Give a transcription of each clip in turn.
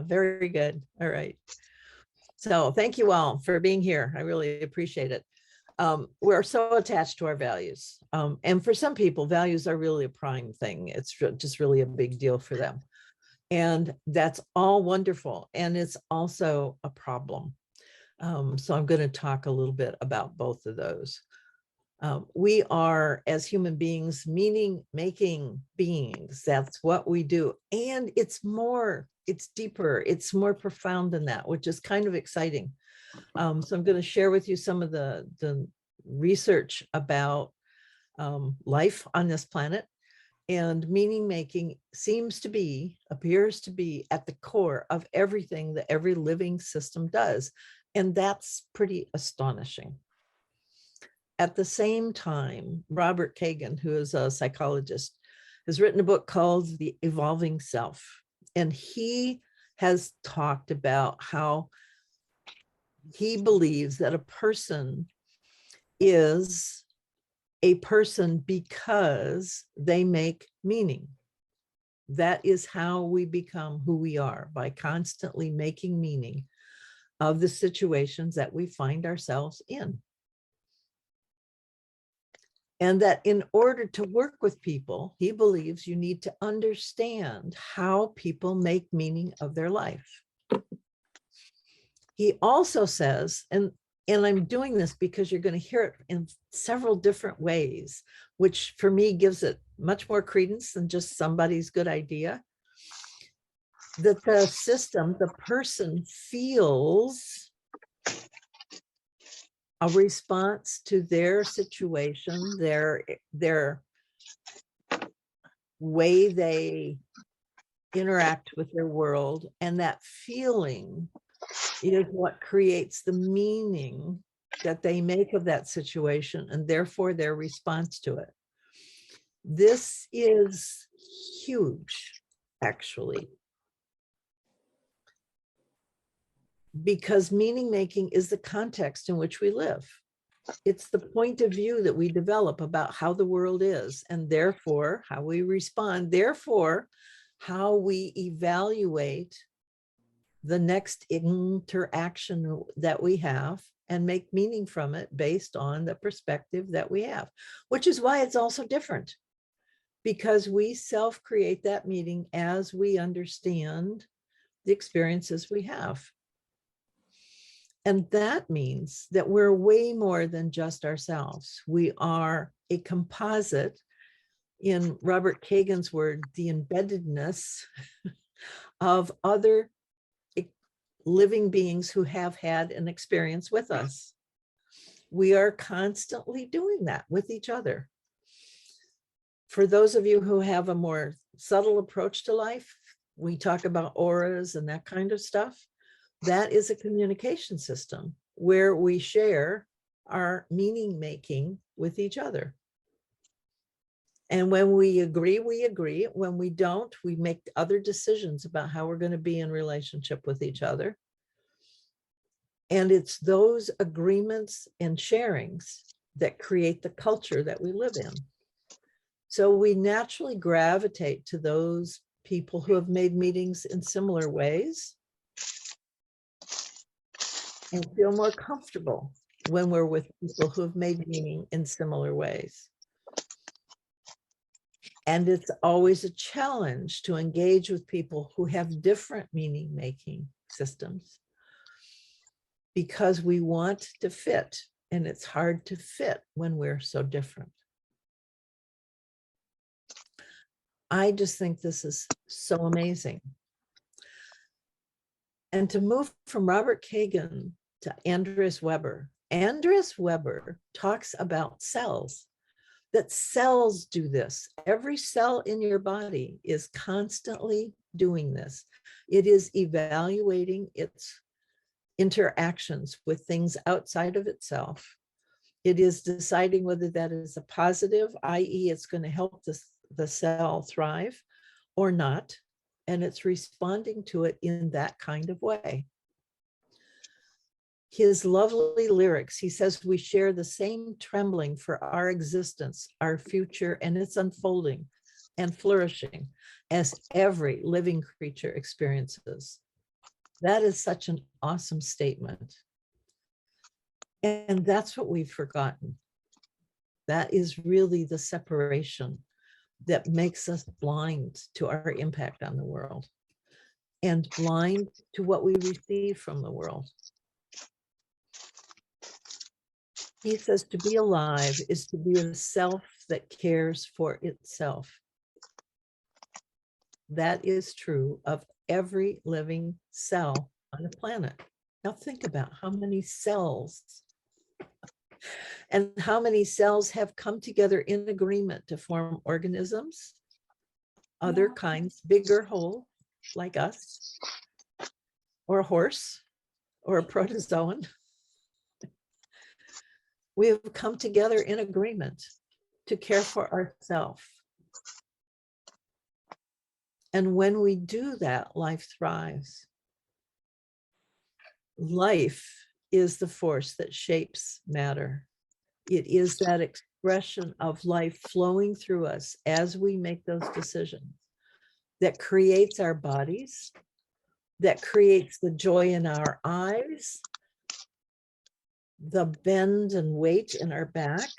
Very good. All right. So thank you all for being here. I really appreciate it. We're so attached to our values. And for some people, values are really a prime thing. It's just really a big deal for them. And that's all wonderful. And it's also a problem. So I'm going to talk a little bit about both of those. We are, as human beings, meaning-making beings. That's what we do. And it's deeper, it's more profound than that, which is kind of exciting. So I'm going to share with you some of the research about life on this planet. And meaning making appears to be at the core of everything that every living system does. And that's pretty astonishing. At the same time, Robert Kegan, who is a psychologist, has written a book called The Evolving Self. And he has talked about how he believes that a person is a person because they make meaning. That is how we become who we are, by constantly making meaning of the situations that we find ourselves in. And that in order to work with people, he believes you need to understand how people make meaning of their life. He also says, and I'm doing this because you're going to hear it in several different ways, which for me gives it much more credence than just somebody's good idea, that the system, the person feels a response to their situation, their way they interact with their world, and that feeling is what creates the meaning that they make of that situation, and therefore their response to it. This is huge, actually, because meaning making is the context in which we live. It's the point of view that we develop about how the world is, and therefore how we respond, therefore how we evaluate the next interaction that we have and make meaning from it based on the perspective that we have, which is why it's also different, because we self-create that meaning as we understand the experiences we have. And that means that we're way more than just ourselves. We are a composite, in Robert Kegan's word, the embeddedness of other living beings who have had an experience with us. We are constantly doing that with each other. For those of you who have a more subtle approach to life, we talk about auras and that kind of stuff. That is a communication system where we share our meaning making with each other. And when we agree, we agree. When we don't, we make other decisions about how we're going to be in relationship with each other. And it's those agreements and sharings that create the culture that we live in. So we naturally gravitate to those people who have made meetings in similar ways and feel more comfortable when we're with people who have made meaning in similar ways. And it's always a challenge to engage with people who have different meaning-making systems, because we want to fit, and it's hard to fit when we're so different. I just think this is so amazing. And to move from Robert Kegan to Andreas Weber, Andreas Weber talks about cells, that cells do this. Every cell in your body is constantly doing this. It is evaluating its interactions with things outside of itself. It is deciding whether that is a positive, i.e., it's going to help the cell thrive, or not. And it's responding to it in that kind of way. His lovely lyrics, he says, we share the same trembling for our existence, our future, and its unfolding. and flourishing as every living creature experiences. That is such an awesome statement. And that's what we've forgotten. That is really the separation that makes us blind to our impact on the world and blind to what we receive from the world. He says to be alive is to be a self that cares for itself. That is true of every living cell on the planet. Now think about how many cells and how many cells have come together in agreement to form organisms, other kinds, big or whole, like us, or a horse, or a protozoan. We have come together in agreement to care for ourselves. And when we do that, life thrives. Life is the force that shapes matter. It is that expression of life flowing through us as we make those decisions that creates our bodies, that creates the joy in our eyes, the bend and weight in our back.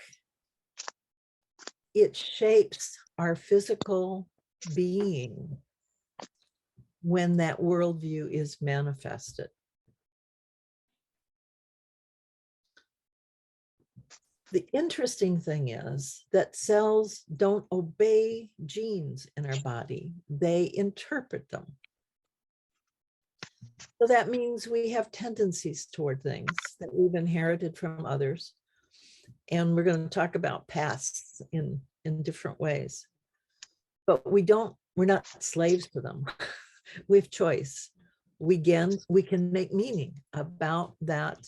It shapes our physical being when that worldview is manifested. The interesting thing is that cells don't obey genes in our body, they interpret them. So that means we have tendencies toward things that we've inherited from others. And we're going to talk about pasts in different ways. But we're not slaves to them. We have choice. We can make meaning about that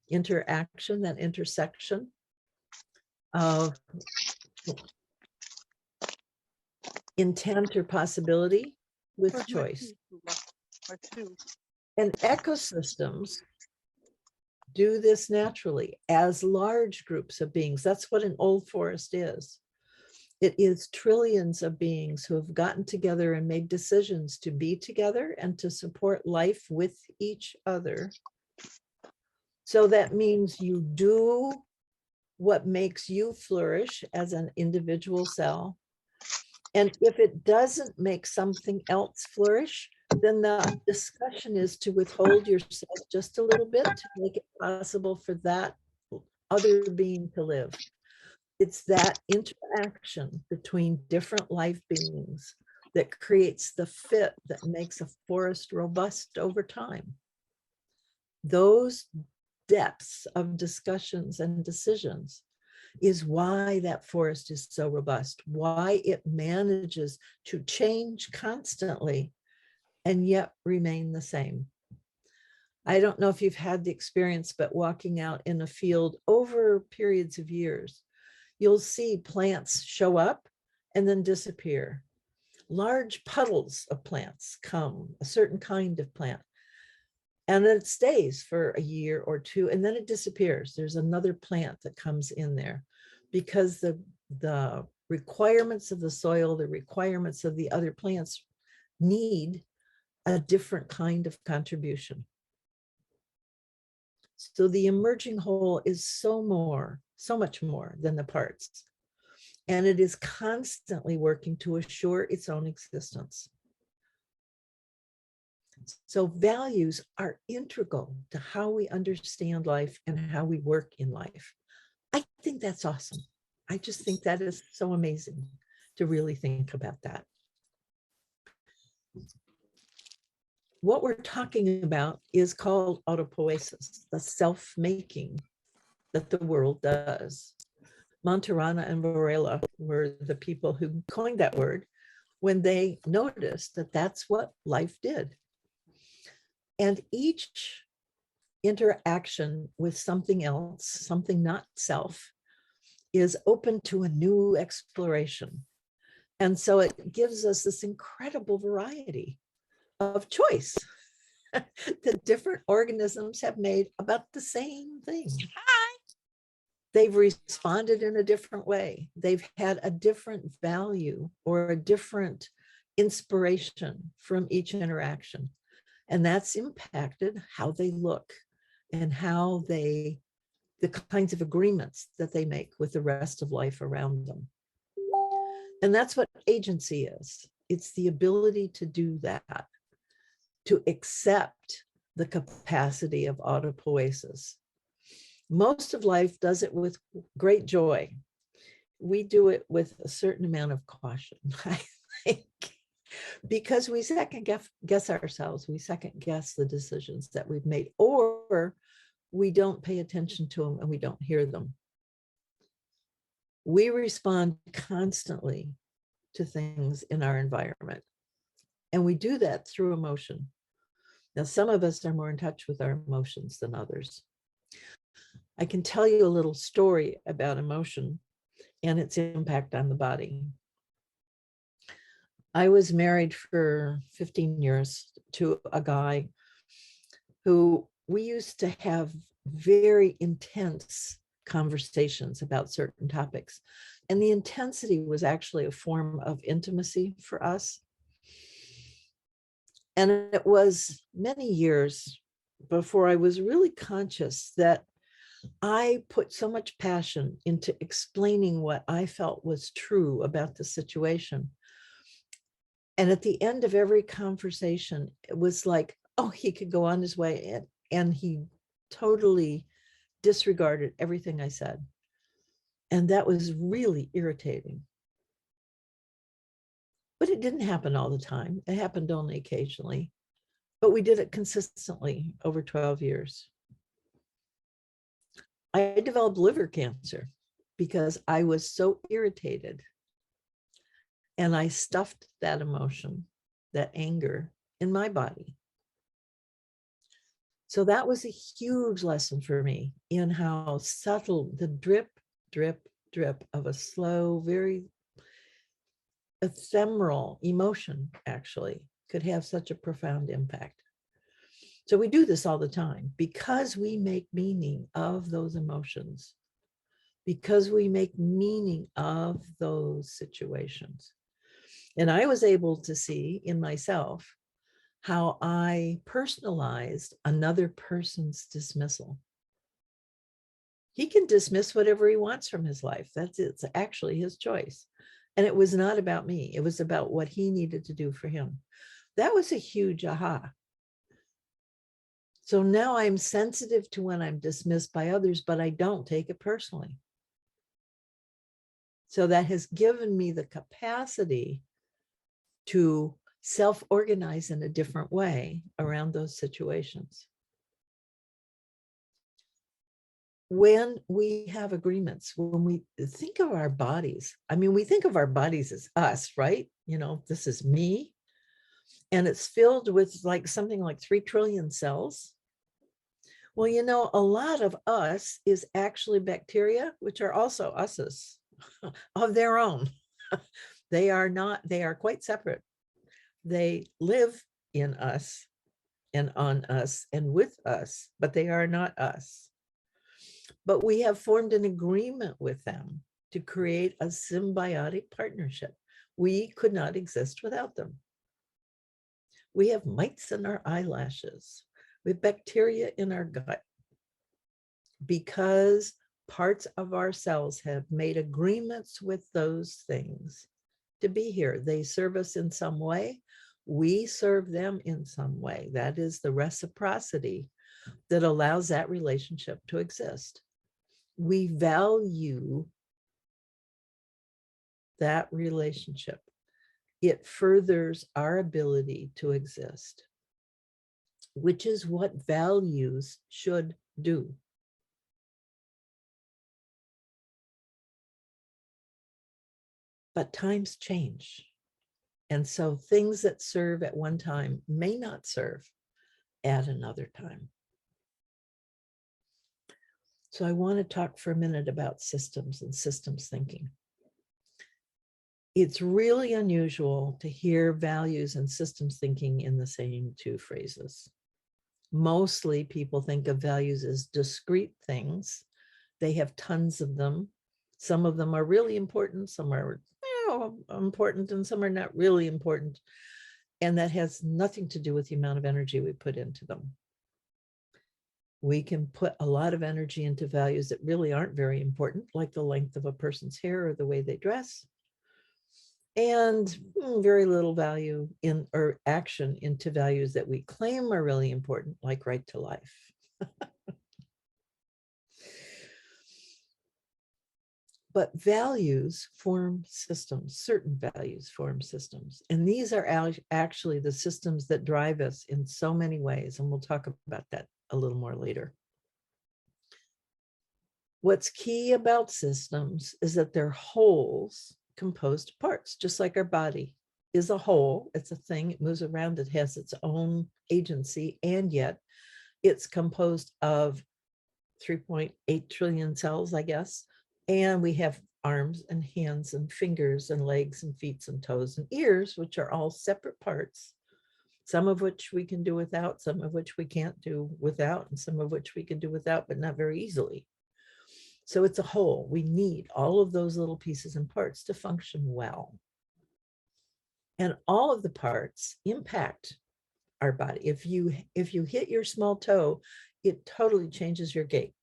interaction, that intersection of intent or possibility with choice. And ecosystems do this naturally as large groups of beings. That's what an old forest is. It is trillions of beings who have gotten together and made decisions to be together and to support life with each other. So that means you do what makes you flourish as an individual cell. And if it doesn't make something else flourish, then the discussion is to withhold yourself just a little bit to make it possible for that other being to live. It's that interaction between different life beings that creates the fit that makes a forest robust over time. Those depths of discussions and decisions is why that forest is so robust, why it manages to change constantly and yet remain the same. I don't know if you've had the experience, but walking out in a field over periods of years, you'll see plants show up and then disappear. Large puddles of plants come, a certain kind of plant, and then it stays for a year or two, and then it disappears. There's another plant that comes in there because the requirements of the soil, the requirements of the other plants need a different kind of contribution. So the emerging whole is so much more than the parts. And it is constantly working to assure its own existence. So values are integral to how we understand life and how we work in life. I think that's awesome. I just think that is so amazing to really think about that. What we're talking about is called autopoiesis, the self-making that the world does. Monterana and Varela were the people who coined that word when they noticed that that's what life did. And each interaction with something else, something not self, is open to a new exploration. And so it gives us this incredible variety of choice that different organisms have made about the same thing. Hi. they've responded in a different way. They've had a different value or a different inspiration from each interaction. And that's impacted how they look and how the kinds of agreements that they make with the rest of life around them. And that's what agency is. It's the ability to do that, to accept the capacity of autopoiesis. Most of life does it with great joy. We do it with a certain amount of caution, I think, because we second guess ourselves. We second guess the decisions that we've made, or we don't pay attention to them and we don't hear them. We respond constantly to things in our environment, and we do that through emotion. Now, some of us are more in touch with our emotions than others. I can tell you a little story about emotion and its impact on the body. I was married for 15 years to a guy who we used to have very intense conversations about certain topics. And the intensity was actually a form of intimacy for us. And it was many years before I was really conscious that I put so much passion into explaining what I felt was true about the situation. And at the end of every conversation, it was like, oh, he could go on his way, and he totally disregarded everything I said. And that was really irritating. But it didn't happen all the time. It happened only occasionally. But we did it consistently over 12 years. I developed liver cancer because I was so irritated. And I stuffed that emotion, that anger, in my body. So that was a huge lesson for me in how subtle the drip, drip, drip of a slow, very ephemeral emotion actually could have such a profound impact. So we do this all the time because we make meaning of those emotions, because we make meaning of those situations. And I was able to see in myself how I personalized another person's dismissal. He can dismiss whatever he wants from his life. It's actually his choice. And it was not about me. It was about what he needed to do for him. That was a huge aha. So now I'm sensitive to when I'm dismissed by others, but I don't take it personally. So that has given me the capacity to self-organize in a different way around those situations. When we have agreements, when we think of our bodies, I mean, we think of our bodies as us, right? You know, this is me. And it's filled with like something like 3 trillion cells. Well, you know, a lot of us is actually bacteria, which are also us's of their own. They are quite separate. They live in us and on us and with us, but they are not us. But we have formed an agreement with them to create a symbiotic partnership. We could not exist without them. We have mites in our eyelashes. We have bacteria in our gut because parts of our cells have made agreements with those things to be here. They serve us in some way. We serve them in some way. That is the reciprocity that allows that relationship to exist. We value that relationship. It furthers our ability to exist, which is what values should do. But times change. And so things that serve at one time may not serve at another time. So I want to talk for a minute about systems and systems thinking. It's really unusual to hear values and systems thinking in the same two phrases. Mostly people think of values as discrete things They have tons of them. Some of them are really important. Some are important and some are not really important. And that has nothing to do with the amount of energy we put into them. We can put a lot of energy into values that really aren't very important, like the length of a person's hair or the way they dress, and very little value in or action into values that we claim are really important, like right to life. But values form systems, certain values form systems. And these are actually the systems that drive us in so many ways. And we'll talk about that a little more later. What's key about systems is that they're wholes composed of parts, just like our body is a whole. It's a thing, it moves around, it has its own agency, and yet it's composed of 3.8 trillion cells, I guess. And we have arms and hands and fingers and legs and feet and toes and ears, which are all separate parts, some of which we can do without, some of which we can't do without, and some of which we can do without, but not very easily. So it's a whole. We need all of those little pieces and parts to function well. And all of the parts impact our body. If you hit your small toe, it totally changes your gait.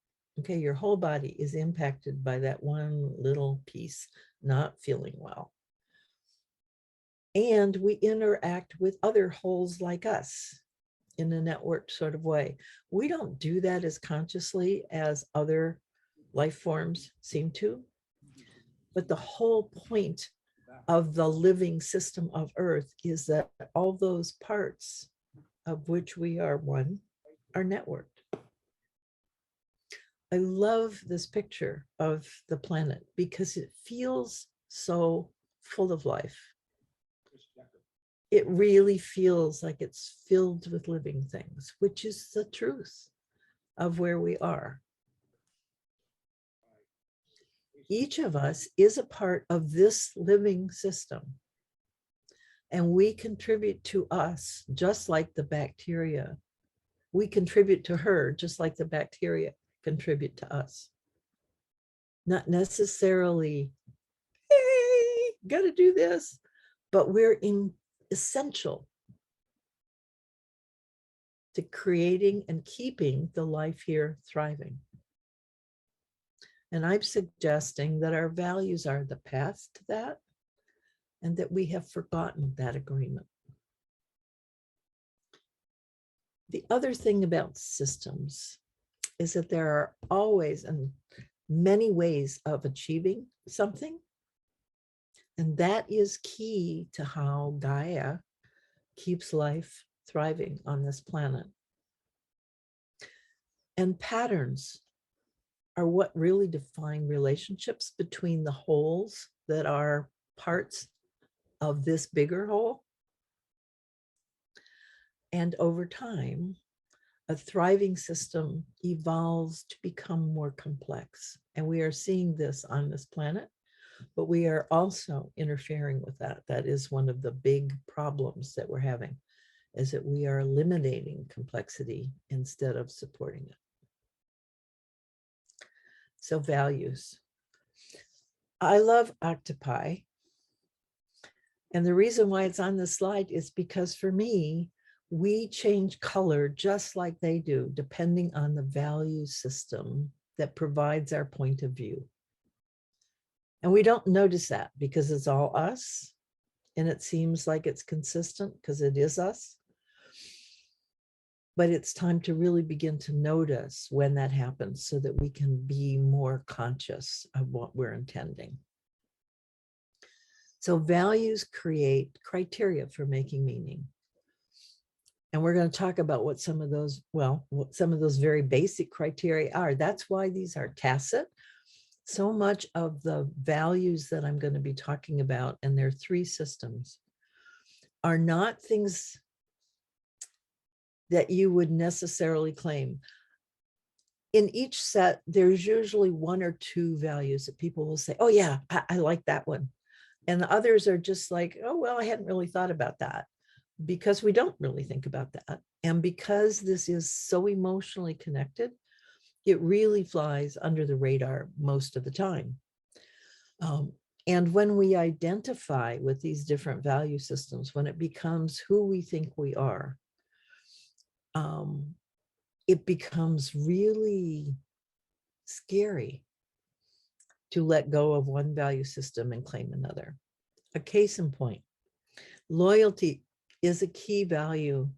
Okay, your whole body is impacted by that one little piece not feeling well. And we interact with other wholes like us in a networked sort of way. We don't do that as consciously as other life forms seem to, but the whole point of the living system of Earth is that all those parts of which we are one are networked. I love this picture of the planet because it feels so full of life. It really feels like it's filled with living things, which is the truth of where we are. Each of us is a part of this living system, and we contribute to us just like the bacteria. We contribute to her just like the bacteria contribute to us. Not necessarily, hey, gotta do this, but we're essential to creating and keeping the life here thriving. And I'm suggesting that our values are the path to that, and that we have forgotten that agreement. The other thing about systems is that there are always and many ways of achieving something. And that is key to how Gaia keeps life thriving on this planet. And patterns are what really define relationships between the wholes that are parts of this bigger whole. And over time, a thriving system evolves to become more complex. And we are seeing this on this planet, but we are also interfering with that. That is one of the big problems that we're having, is that we are eliminating complexity instead of supporting it. So values. I love octopi. And the reason why it's on this slide is because for me, we change color just like they do, depending on the value system that provides our point of view. And we don't notice that because it's all us. And it seems like it's consistent because it is us. But it's time to really begin to notice when that happens so that we can be more conscious of what we're intending. So values create criteria for making meaning. And we're going to talk about what some of those, well, what some of those very basic criteria are. That's why these are tacit. So much of the values that I'm going to be talking about, and there are 3 systems, are not things that you would necessarily claim. In each set, there's usually 1 or 2 values that people will say, oh yeah, I like that one. And the others are just like, oh, well, I hadn't really thought about that, because we don't really think about that. And because this is so emotionally connected, It really flies under the radar most of the time. And when we identify with these different value systems, when it becomes who we think we are, it becomes really scary to let go of one value system and claim another. A case in point, loyalty is a key value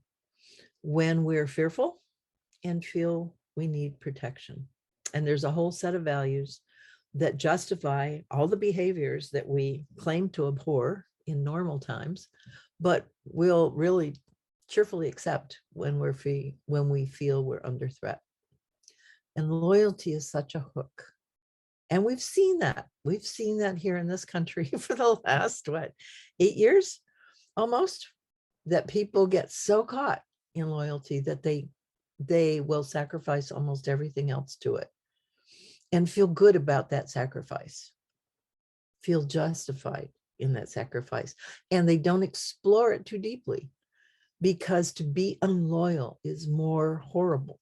when we're fearful and feel we need protection. And there's a whole set of values that justify all the behaviors that we claim to abhor in normal times, but we'll really cheerfully accept when we feel we're under threat. And loyalty is such a hook. And we've seen that. We've seen that here in this country for the last, 8 years almost, that people get so caught in loyalty that they will sacrifice almost everything else to it and feel good about that sacrifice, feel justified in that sacrifice. And they don't explore it too deeply, because to be unloyal is more horrible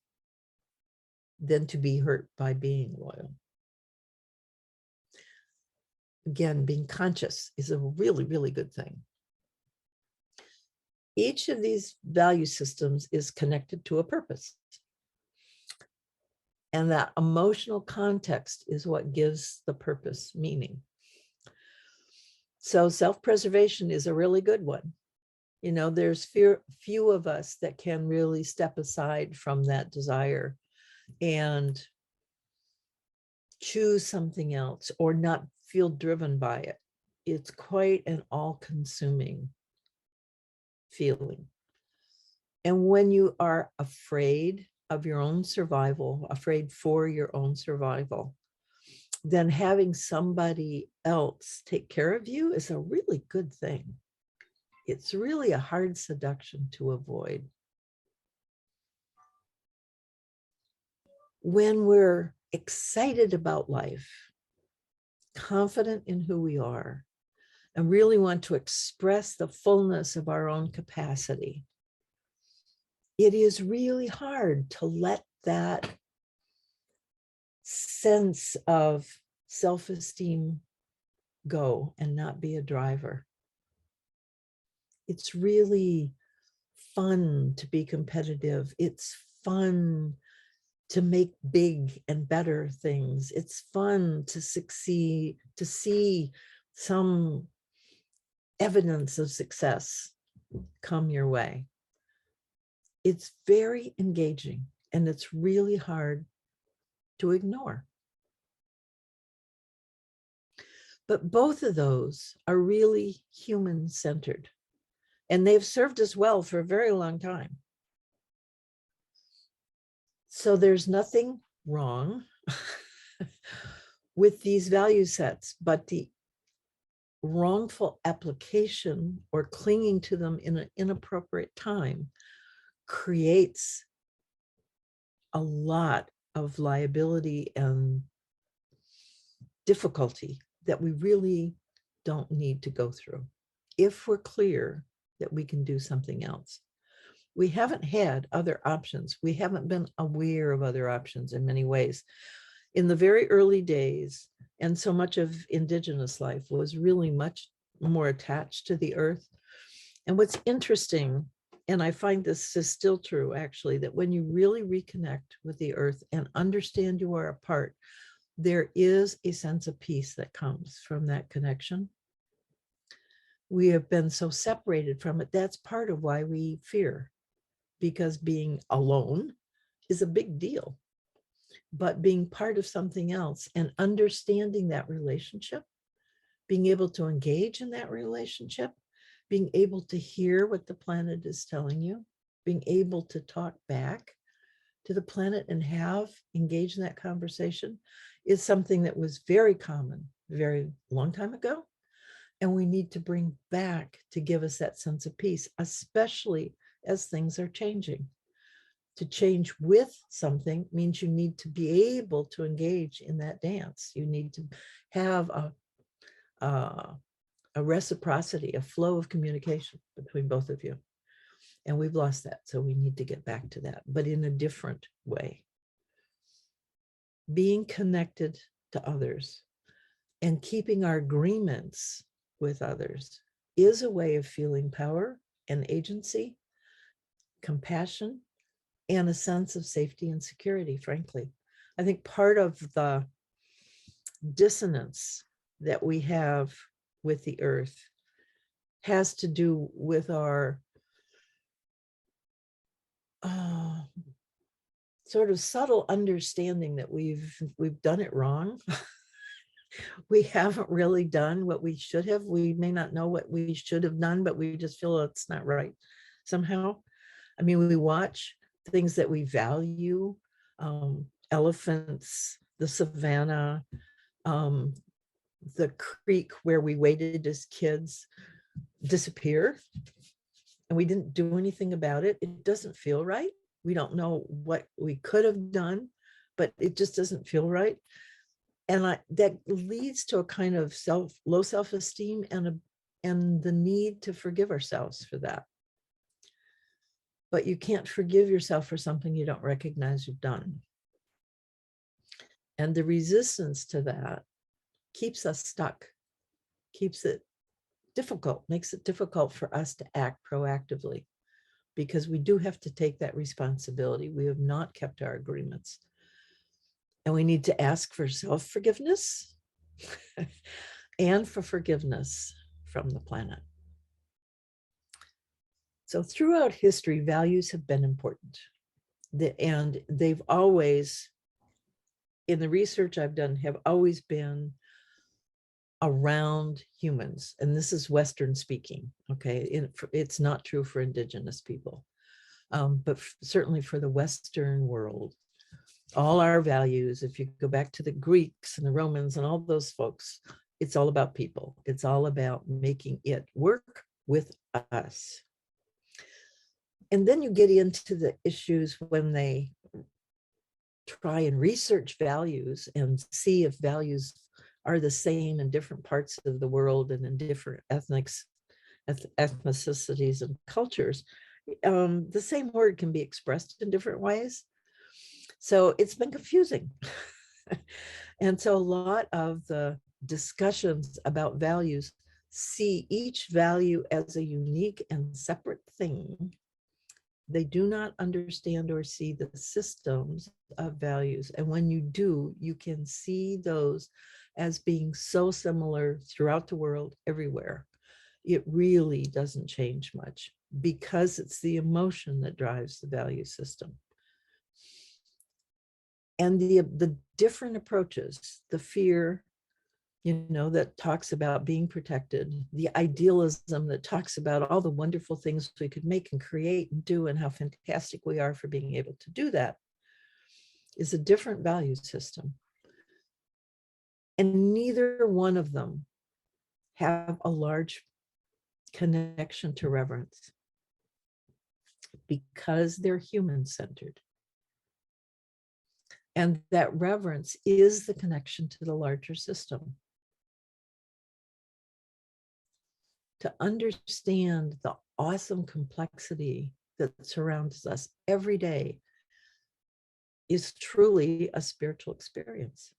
than to be hurt by being loyal. Again, being conscious is a really, really good thing. Each of these value systems is connected to a purpose. And that emotional context is what gives the purpose meaning. So self-preservation is a really good one. You know, there's few of us that can really step aside from that desire and choose something else or not feel driven by it. It's quite an all-consuming feeling. And when you are afraid of your own survival, afraid for your own survival, then having somebody else take care of you is a really good thing. It's really a hard seduction to avoid. When we're excited about life, confident in who we are, and really want to express the fullness of our own capacity, it is really hard to let that sense of self-esteem go and not be a driver. It's really fun to be competitive. It's fun to make big and better things. It's fun to succeed, to see some evidence of success come your way. It's very engaging, and it's really hard to ignore. But both of those are really human-centered, and they've served us well for a very long time. So there's nothing wrong with these value sets, but the wrongful application or clinging to them in an inappropriate time creates a lot of liability and difficulty that we really don't need to go through if we're clear that we can do something else. We haven't had other options. We haven't been aware of other options in many ways. In the very early days, and so much of indigenous life was really much more attached to the earth. And what's interesting, and I find this is still true actually, that when you really reconnect with the earth and understand you are a part, there is a sense of peace that comes from that connection. We have been so separated from it. That's part of why we fear, because being alone is a big deal. But being part of something else and understanding that relationship, being able to engage in that relationship, being able to hear what the planet is telling you, being able to talk back to the planet and have engaged in that conversation is something that was very common a very long time ago. And we need to bring back to give us that sense of peace, especially as things are changing. To change with something means you need to be able to engage in that dance. You need to have a reciprocity, a flow of communication between both of you. And we've lost that. So we need to get back to that, but in a different way. being connected to others and keeping our agreements with others is a way of feeling power and agency, compassion, and a sense of safety and security, frankly. I think part of the dissonance that we have with the earth has to do with our sort of subtle understanding that we've done it wrong. We haven't really done what we should have. We may not know what we should have done, but we just feel it's not right somehow. I mean, we watch things that we value, elephants, the savannah, the creek where we waded as kids disappear, and we didn't do anything about it. It doesn't feel right. We don't know what we could have done, but it just doesn't feel right. And that leads to a kind of low self-esteem and the need to forgive ourselves for that. But you can't forgive yourself for something you don't recognize you've done. And the resistance to that keeps us stuck, keeps it difficult, makes it difficult for us to act proactively, because we do have to take that responsibility. We have not kept our agreements. And we need to ask for self-forgiveness and for forgiveness from the planet. So throughout history, values have been important. And they've always, in the research I've done, have always been around humans. And this is Western speaking, okay? It's not true for Indigenous people, but certainly for the Western world. All our values, if you go back to the Greeks and the Romans and all those folks, it's all about people. It's all about making it work with us. And then you get into the issues when they try and research values and see if values are the same in different parts of the world and in different ethnicities and cultures. The same word can be expressed in different ways. So it's been confusing. And so a lot of the discussions about values see each value as a unique and separate thing. They do not understand or see the systems of values. And when you do, you can see those as being so similar throughout the world, everywhere. It really doesn't change much because it's the emotion that drives the value system. And the different approaches, the fear, that talks about being protected, the idealism that talks about all the wonderful things we could make and create and do and how fantastic we are for being able to do that, is a different value system. And neither one of them have a large connection to reverence because they're human-centered. And that reverence is the connection to the larger system. To understand the awesome complexity that surrounds us every day is truly a spiritual experience.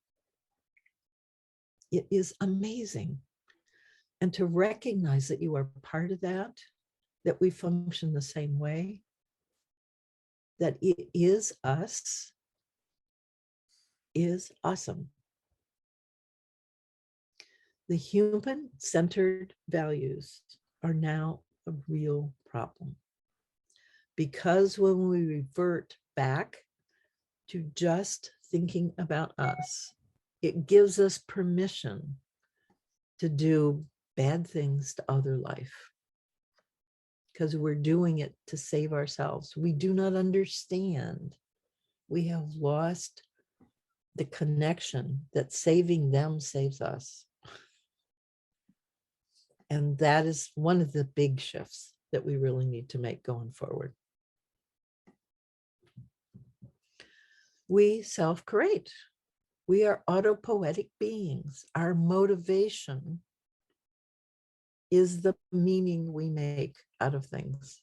It is amazing. And to recognize that you are part of that we function the same way, that it is us, is awesome. The human-centered values are now a real problem, because when we revert back to just thinking about us, it gives us permission to do bad things to other life, because we're doing it to save ourselves. We do not understand. We have lost the connection that saving them saves us. And that is one of the big shifts that we really need to make going forward. We self-create. We are autopoetic beings. Our motivation is the meaning we make out of things.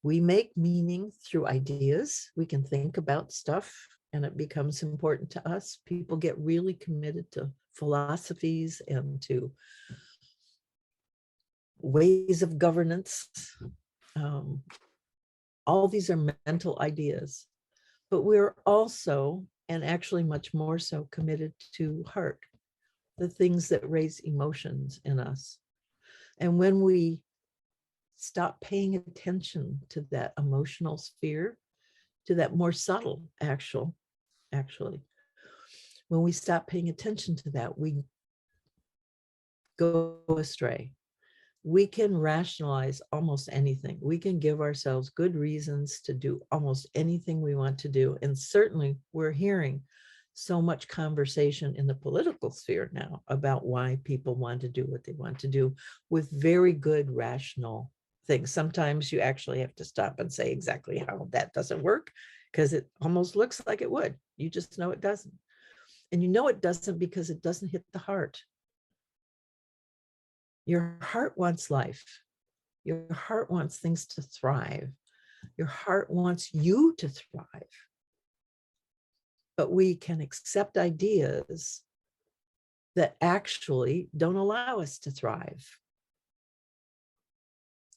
We make meaning through ideas. We can think about stuff and it becomes important to us, people get really committed to philosophies and to ways of governance. Um, all these are mental ideas, but we're also, and actually much more so, committed to heart, the things that raise emotions in us. And when we stop paying attention to that emotional sphere, to that more subtle actually, when we stop paying attention to that, we go astray. We can rationalize almost anything. We can give ourselves good reasons to do almost anything we want to do. And certainly we're hearing so much conversation in the political sphere now about why people want to do what they want to do with very good rational things. Sometimes you actually have to stop and say exactly how that doesn't work, because it almost looks like it would. You just know it doesn't. And you know it doesn't because it doesn't hit the heart. Your heart wants life. Your heart wants things to thrive. Your heart wants you to thrive. But we can accept ideas that actually don't allow us to thrive.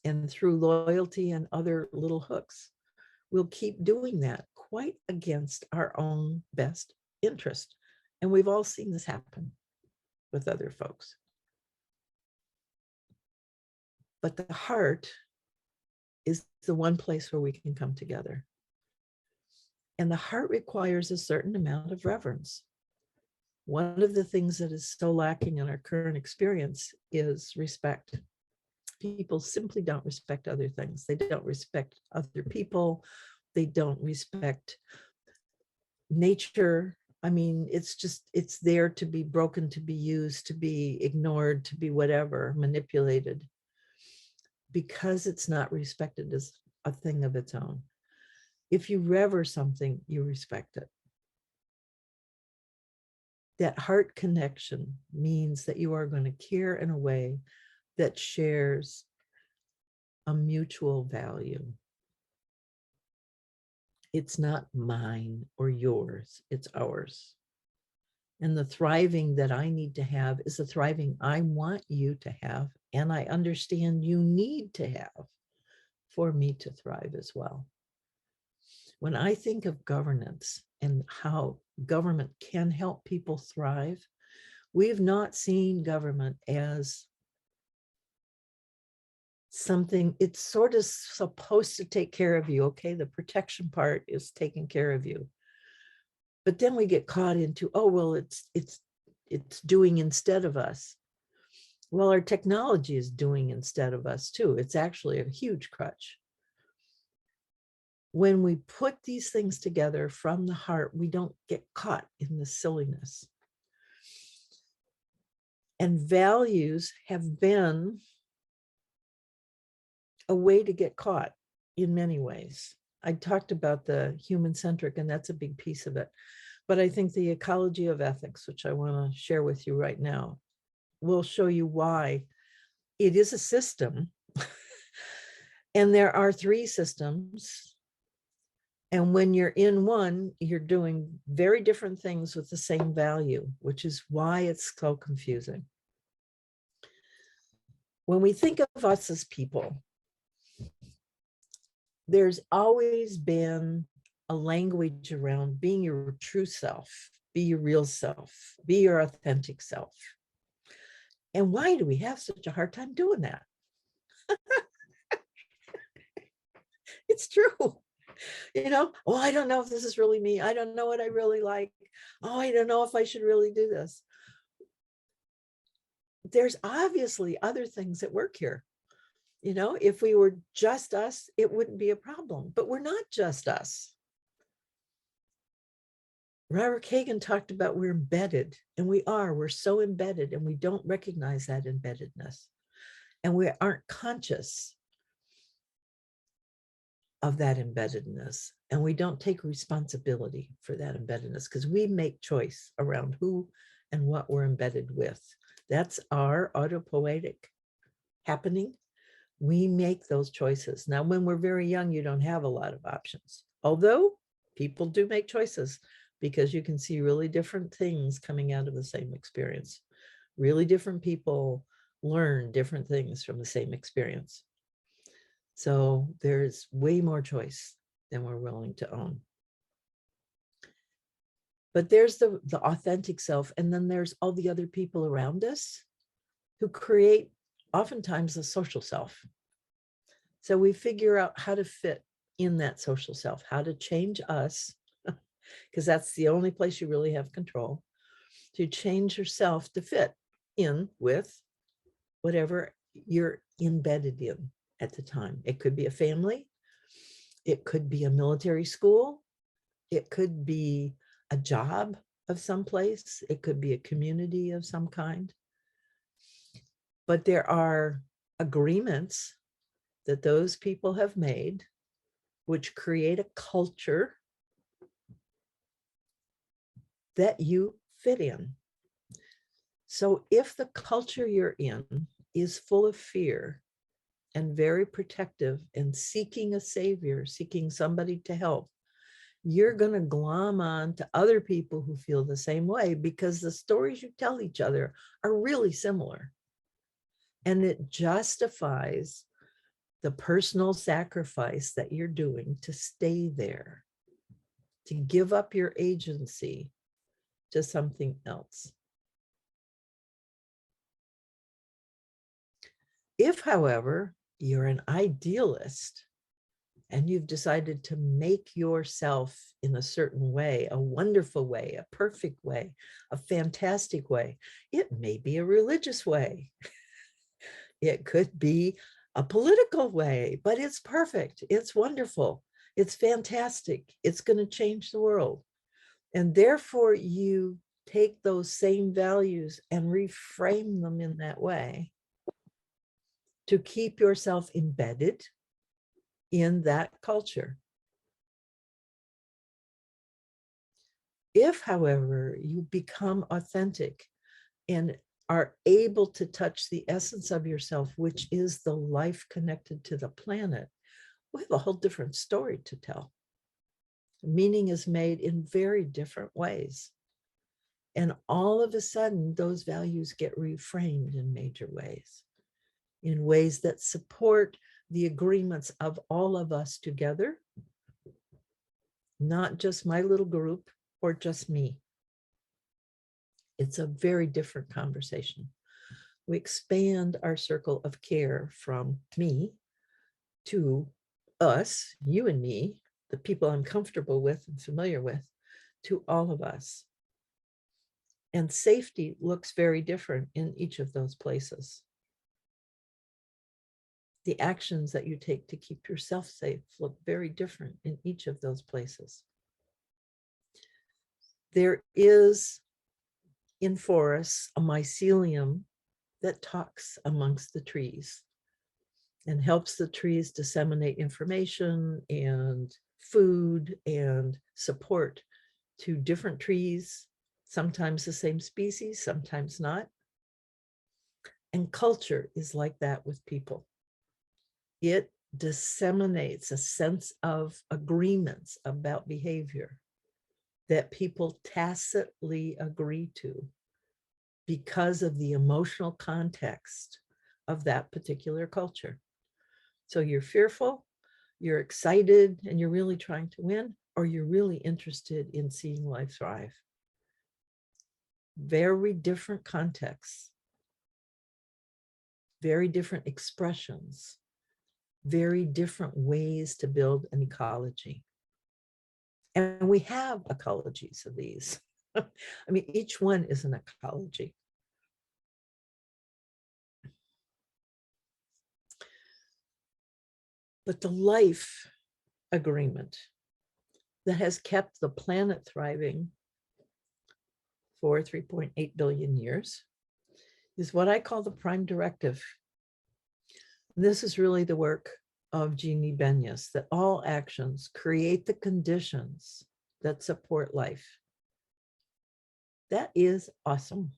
And through loyalty and other little hooks, we'll keep doing that quite against our own best interest. And we've all seen this happen with other folks. But the heart is the one place where we can come together. And the heart requires a certain amount of reverence. One of the things that is so lacking in our current experience is respect. People simply don't respect other things. They don't respect other people. They don't respect nature. I mean, it's there to be broken, to be used, to be ignored, to be whatever, manipulated, because it's not respected as a thing of its own. If you revere something, you respect it. That heart connection means that you are going to care in a way that shares a mutual value. It's not mine or yours, it's ours. And the thriving that I need to have is the thriving I want you to have, and I understand you need to have for me to thrive as well. When I think of governance and how government can help people thrive, we've not seen government as something, it's sort of supposed to take care of you. Okay, the protection part is taking care of you. But then we get caught into, oh, well, it's doing instead of us. Well, our technology is doing instead of us too. It's actually a huge crutch. When we put these things together from the heart, we don't get caught in the silliness. And values have been a way to get caught in many ways. I talked about the human-centric, and that's a big piece of it. But I think the ecology of ethics, which I want to share with you right now, will show you why it is a system. And there are three systems. And when you're in one, you're doing very different things with the same value, which is why it's so confusing. When we think of us as people, there's always been a language around being your true self, be your real self, be your authentic self. And why do we have such a hard time doing that? It's true. You know, oh, I don't know if this is really me. I don't know what I really like. Oh, I don't know if I should really do this. There's obviously other things at work here. You know, if we were just us, it wouldn't be a problem, but we're not just us. Robert Kegan talked about we're embedded, and we're so embedded, and we don't recognize that embeddedness. And we aren't conscious of that embeddedness, and we don't take responsibility for that embeddedness because we make choice around who and what we're embedded with. That's our autopoietic happening. We make those choices. Now, when we're very young, you don't have a lot of options, although people do make choices. because you can see really different things coming out of the same experience. Really different people learn different things from the same experience. So there's way more choice than we're willing to own. But there's the authentic self, and then there's all the other people around us who create oftentimes a social self. So we figure out how to fit in that social self, how to change us, because that's the only place you really have control, to change yourself to fit in with whatever you're embedded in at the time. It could be a family, it could be a military school, it could be a job of some place, it could be a community of some kind. But there are agreements that those people have made which create a culture that you fit in. So if the culture you're in is full of fear and very protective and seeking a savior, seeking somebody to help, you're going to glom on to other people who feel the same way, because the stories you tell each other are really similar. And it justifies the personal sacrifice that you're doing to stay there, to give up your agency to something else. If, however, you're an idealist and you've decided to make yourself in a certain way, a wonderful way, a perfect way, a fantastic way, it may be a religious way. It could be a political way, but it's perfect. It's wonderful. It's fantastic. It's going to change the world. And therefore, you take those same values and reframe them in that way to keep yourself embedded in that culture. If, however, you become authentic and are able to touch the essence of yourself, which is the life connected to the planet, we have a whole different story to tell. Meaning is made in very different ways. And all of a sudden, those values get reframed in major ways, in ways that support the agreements of all of us together, not just my little group or just me. It's a very different conversation. We expand our circle of care from me to us, you and me, the people I'm comfortable with and familiar with, to all of us. And safety looks very different in each of those places. The actions that you take to keep yourself safe look very different in each of those places. There is in forests a mycelium that talks amongst the trees and helps the trees disseminate information and food and support to different trees, sometimes the same species, sometimes not. And culture is like that with people. It disseminates a sense of agreements about behavior that people tacitly agree to because of the emotional context of that particular culture. So you're fearful, you're excited, and you're really trying to win, or you're really interested in seeing life thrive. Very different contexts, very different expressions, very different ways to build an ecology. And we have ecologies of these. I mean, each one is an ecology. But the life agreement that has kept the planet thriving for 3.8 billion years is what I call the prime directive. And this is really the work of Jeannie Benyus, that all actions create the conditions that support life. That is awesome.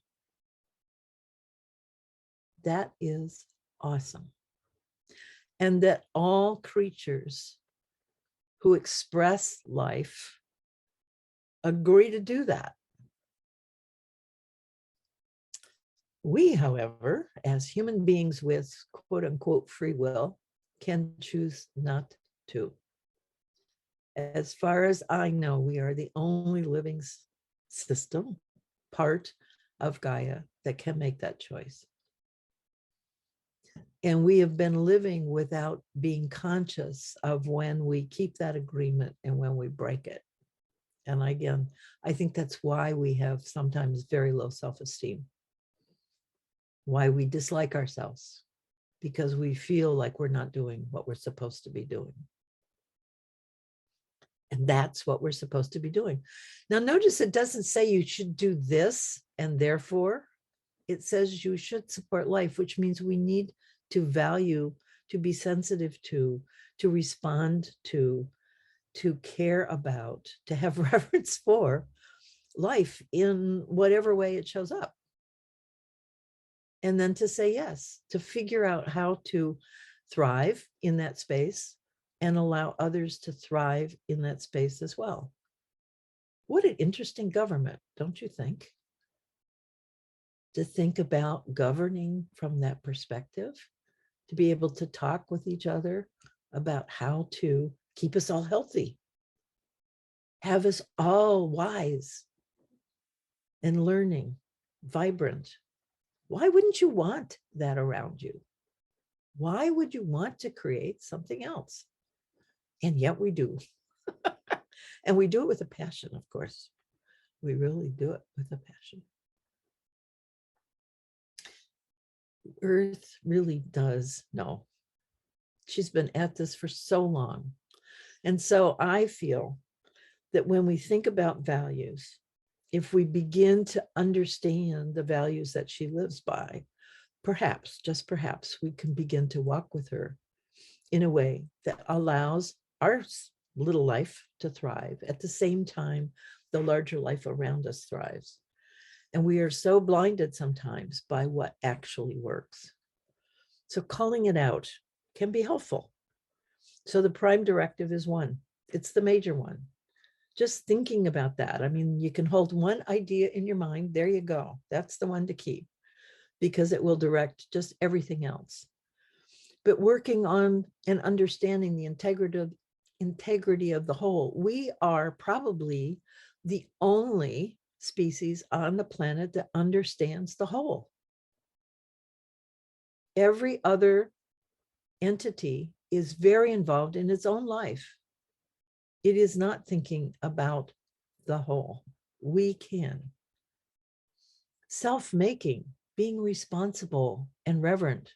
That is awesome. And that all creatures who express life agree to do that. We, however, as human beings with quote unquote free will, can choose not to. As far as I know, we are the only living system, part of Gaia, that can make that choice. And we have been living without being conscious of when we keep that agreement and when we break it. And again, I think that's why we have sometimes very low self-esteem, why we dislike ourselves, because we feel like we're not doing what we're supposed to be doing. And that's what we're supposed to be doing. Now, notice it doesn't say you should do this and therefore. It says you should support life, which means we need to value, to be sensitive to respond to care about, to have reverence for life in whatever way it shows up. And then to say yes, to figure out how to thrive in that space and allow others to thrive in that space as well. What an interesting government, don't you think? To think about governing from that perspective, to be able to talk with each other about how to keep us all healthy, have us all wise and learning, vibrant. Why wouldn't you want that around you? Why would you want to create something else? And yet we do. And we do it with a passion, of course. We really do it with a passion. Earth really does know. She's been at this for so long. And so I feel that when we think about values, if we begin to understand the values that she lives by, perhaps, just perhaps, we can begin to walk with her in a way that allows our little life to thrive at the same time the larger life around us thrives. And we are so blinded sometimes by what actually works. So calling it out can be helpful. So the prime directive is one. It's the major one. Just thinking about that. I mean, you can hold one idea in your mind. There you go. That's the one to keep, because it will direct just everything else. But working on and understanding the integrity of the whole. We are probably the only species on the planet that understands the whole. Every other entity is very involved in its own life. It is not thinking about the whole. We can. Self-making, being responsible and reverent,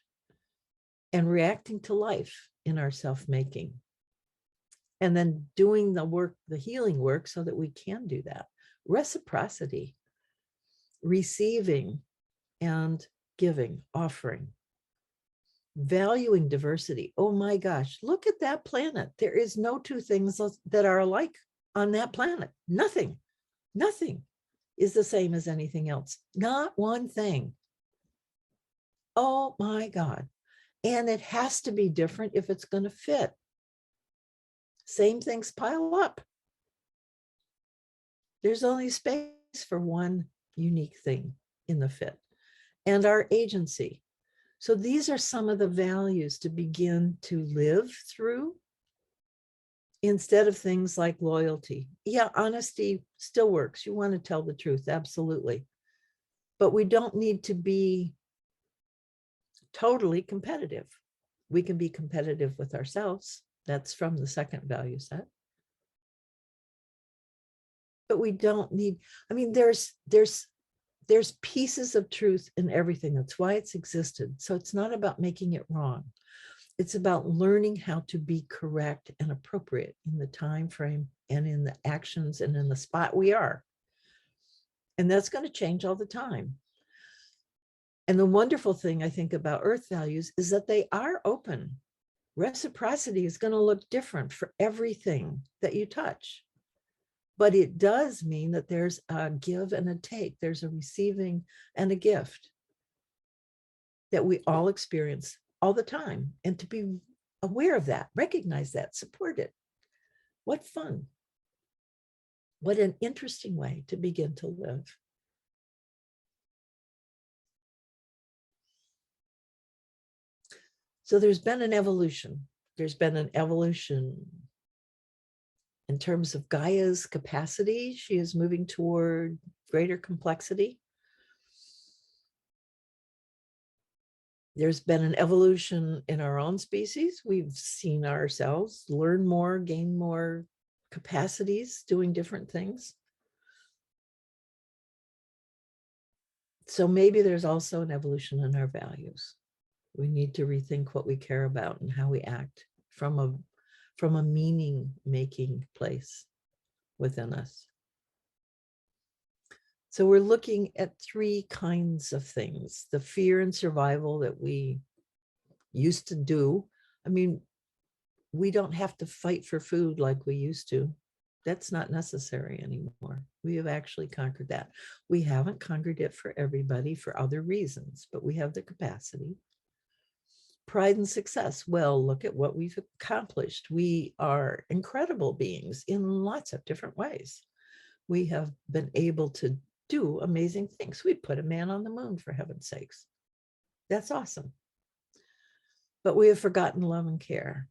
and reacting to life in our self-making. And then doing the work, the healing work, so that we can do that. Reciprocity, receiving and giving, offering. Valuing diversity. Oh my gosh, look at that planet. There is no two things that are alike on that planet. Nothing is the same as anything else. Not one thing. Oh my God. And it has to be different if it's going to fit. Same things pile up. There's only space for one unique thing in the fit. And our agency. So these are some of the values to begin to live through, instead of things like loyalty. Yeah, honesty still works. You want to tell the truth, absolutely. But we don't need to be totally competitive. We can be competitive with ourselves. That's from the second value set. But we don't need, I mean, there's pieces of truth in everything. That's why it's existed. So it's not about making it wrong. It's about learning how to be correct and appropriate in the time frame and in the actions and in the spot we are. And that's going to change all the time. And the wonderful thing I think about earth values is that they are open. Reciprocity is going to look different for everything that you touch. But it does mean that there's a give and a take. There's a receiving and a gift that we all experience all the time. And to be aware of that, recognize that, support it. What fun. What an interesting way to begin to live. So there's been an evolution. There's been an evolution in terms of Gaia's capacity. She is moving toward greater complexity. There's been an evolution in our own species. We've seen ourselves learn more, gain more capacities, doing different things. So maybe there's also an evolution in our values. We need to rethink what we care about and how we act from a meaning-making place within us. So we're looking at three kinds of things: the fear and survival that we used to do. I mean, we don't have to fight for food like we used to. That's not necessary anymore. We have actually conquered that. We haven't conquered it for everybody for other reasons, but we have the capacity. Pride and success. Well, look at what we've accomplished. We are incredible beings in lots of different ways. We have been able to do amazing things. We put a man on the moon, for heaven's sakes. That's awesome. But we have forgotten love and care.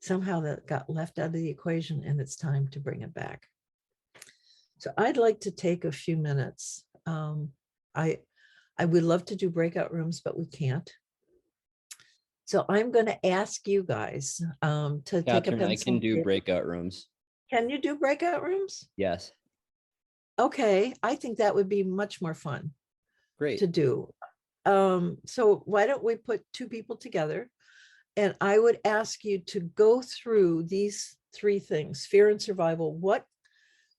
Somehow that got left out of the equation, and it's time to bring it back. So I'd like to take a few minutes. I would love to do breakout rooms, but we can't. So I'm going to ask you guys to take a Catherine, pencil. I can do breakout rooms. Can you do breakout rooms? Yes. Okay, I think that would be much more fun Great. to do. So why don't we put two people together? And I would ask you to go through these three things: fear and survival.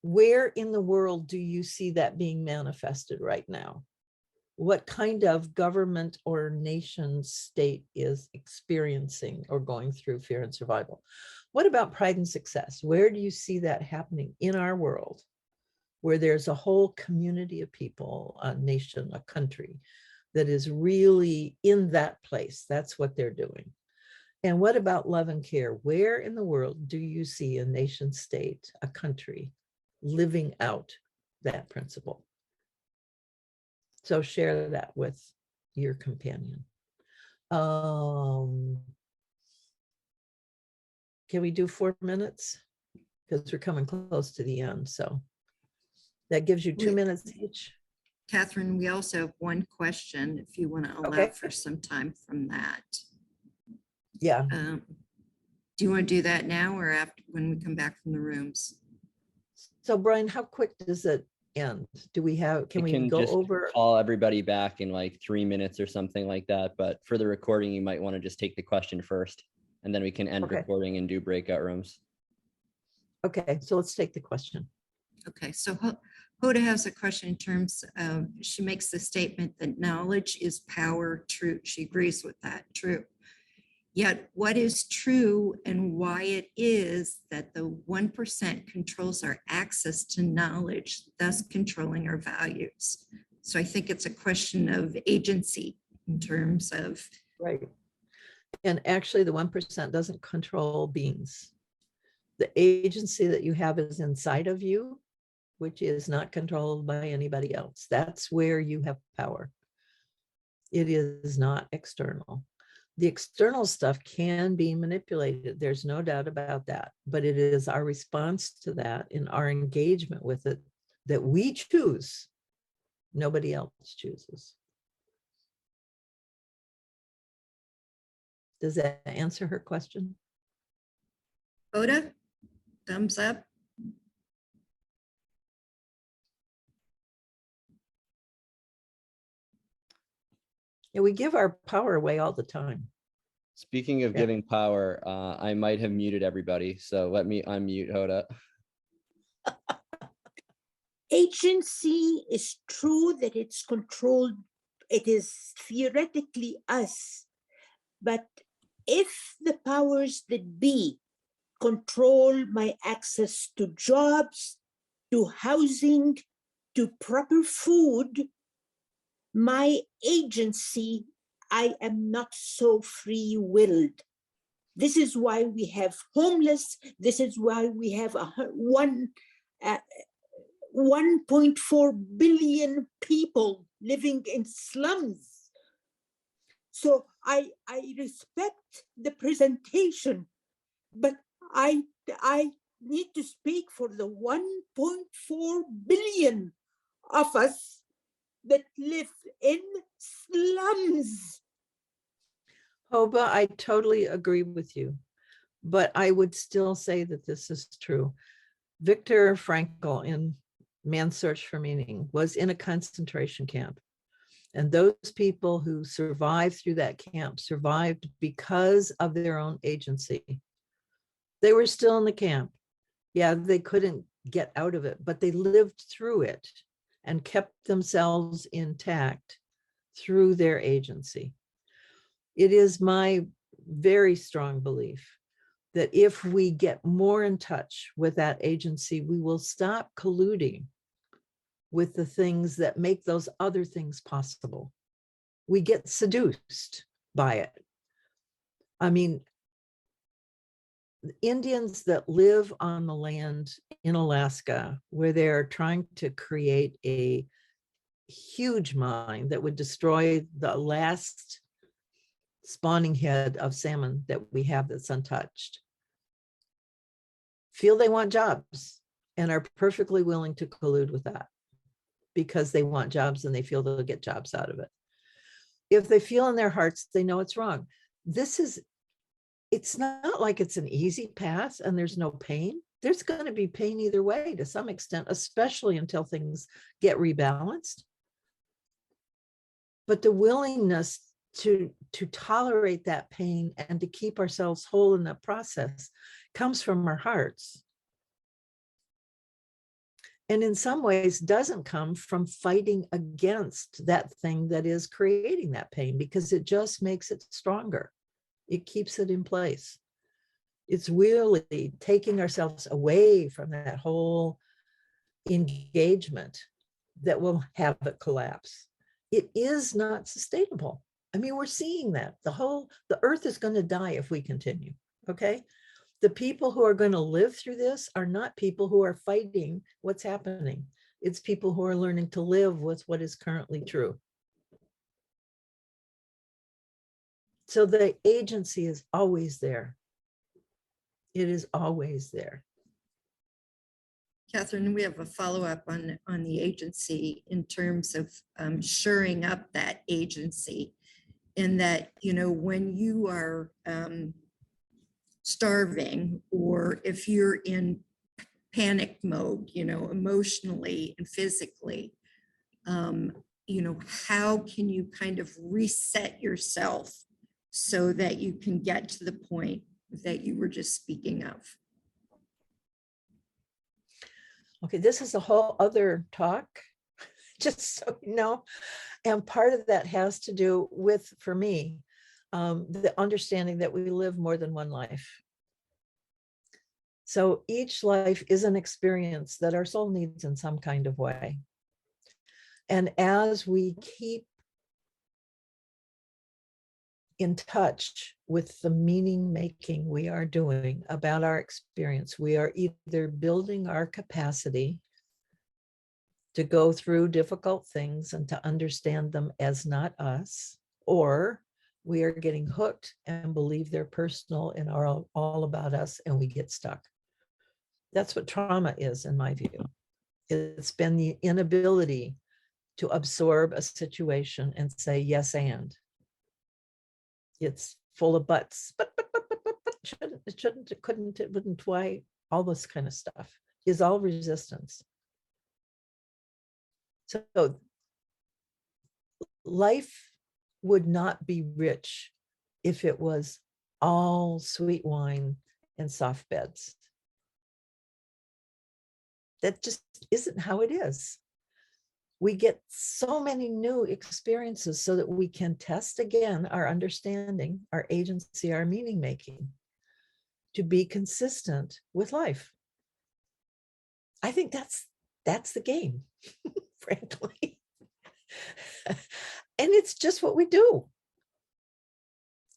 Where in the world do you see that being manifested right now? What kind of government or nation state is experiencing or going through fear and survival? What about pride and success? Where do you see that happening in our world, where there's a whole community of people, a nation, a country that is really in that place? That's what they're doing. And what about love and care? Where in the world do you see a nation state, a country, living out that principle? So share that with your companion. Can we do 4 minutes? Because we're coming close to the end. So that gives you 2 minutes each. Catherine, we also have one question if you want to allow for some time from that. Yeah. Do you want to do that now or after, when we come back from the rooms? So Brian, how quick does it end? Do we have, can we go over? Call everybody back in like 3 minutes or something like that. But for the recording, you might want to just take the question first, and then we can end recording and do breakout rooms. Okay, so let's take the question. Okay, so Hoda has a question in terms of, she makes the statement that knowledge is power, true. She agrees with that, true. Yet what is true and why it is that the 1% controls our access to knowledge, thus controlling our values. So I think it's a question of agency in terms of. Right. And actually the 1% doesn't control beings. The agency that you have is inside of you, which is not controlled by anybody else. That's where you have power. It is not external. The external stuff can be manipulated. There's no doubt about that. But it is our response to that and our engagement with it that we choose. Nobody else chooses. Does that answer her question? Hoda, thumbs up. Yeah, we give our power away all the time. Speaking of giving power, I might have muted everybody, so let me unmute Hoda. Agency is true that it's controlled, it is theoretically us, but if the powers that be control my access to jobs, to housing, to proper food, my agency, I am not so free-willed. This is why we have homeless. This is why we have 1.4 billion people living in slums. So I respect the presentation, but I need to speak for the 1.4 billion of us that live in slums. Hoba, I totally agree with you, but I would still say that this is true. Viktor Frankl in Man's Search for Meaning was in a concentration camp. And those people who survived through that camp survived because of their own agency. They were still in the camp. Yeah, they couldn't get out of it, but they lived through it and kept themselves intact through their agency. It is my very strong belief that if we get more in touch with that agency, we will stop colluding with the things that make those other things possible. We get seduced by it. I mean, Indians that live on the land in Alaska, where they're trying to create a huge mine that would destroy the last spawning head of salmon that we have that's untouched, feel they want jobs and are perfectly willing to collude with that because they want jobs and they feel they'll get jobs out of it. If they feel in their hearts, they know it's wrong. It's not like it's an easy path and there's no pain. There's going to be pain either way to some extent, especially until things get rebalanced. But the willingness to tolerate that pain and to keep ourselves whole in that process comes from our hearts. And in some ways doesn't come from fighting against that thing that is creating that pain, because it just makes it stronger. It keeps it in place. It's really taking ourselves away from that whole engagement that will have it collapse. It is not sustainable. I mean, we're seeing that. The earth is going to die if we continue, okay? The people who are going to live through this are not people who are fighting what's happening. It's people who are learning to live with what is currently true. So the agency is always there. It is always there. Catherine, we have a follow-up on the agency in terms of shoring up that agency, in that, you know, when you are starving, or if you're in panic mode, you know, emotionally and physically, you know, how can you kind of reset yourself so that you can get to the point that you were just speaking of? Okay, this is a whole other talk, just so you know. And part of that has to do with, for me, the understanding that we live more than one life. So each life is an experience that our soul needs in some kind of way. And as we keep in touch with the meaning making we are doing about our experience, we are either building our capacity to go through difficult things and to understand them as not us, or we are getting hooked and believe they're personal and are all about us, and we get stuck. That's what trauma is, in my view. It's been the inability to absorb a situation and say yes and. It's full of buts, but shouldn't, it couldn't, it wouldn't, why, all this kind of stuff is all resistance. So life would not be rich if it was all sweet wine and soft beds. That just isn't how it is. We get so many new experiences so that we can test again our understanding, our agency, our meaning making, to be consistent with life. I think that's the game, frankly. And it's just what we do.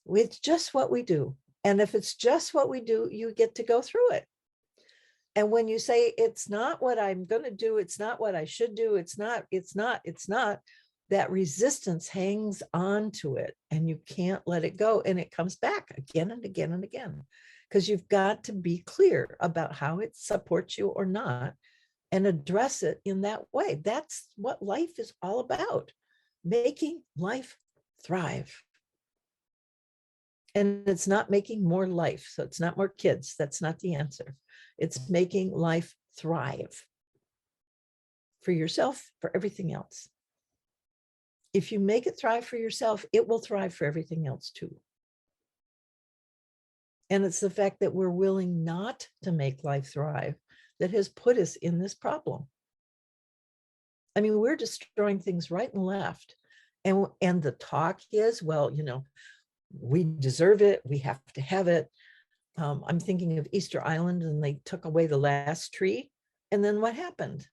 It's just what we do. And if it's just what we do, you get to go through it. And when you say, it's not what I'm going to do, it's not what I should do, it's not, that resistance hangs on to it and you can't let it go. And it comes back again and again and again, because you've got to be clear about how it supports you or not and address it in that way. That's what life is all about, making life thrive. And it's not making more life. So it's not more kids. That's not the answer. It's making life thrive for yourself, for everything else. If you make it thrive for yourself, it will thrive for everything else too. And it's the fact that we're willing not to make life thrive that has put us in this problem. I mean, we're destroying things right and left. And the talk is, well, you know, we deserve it. We have to have it. I'm thinking of Easter Island, and they took away the last tree. And then what happened?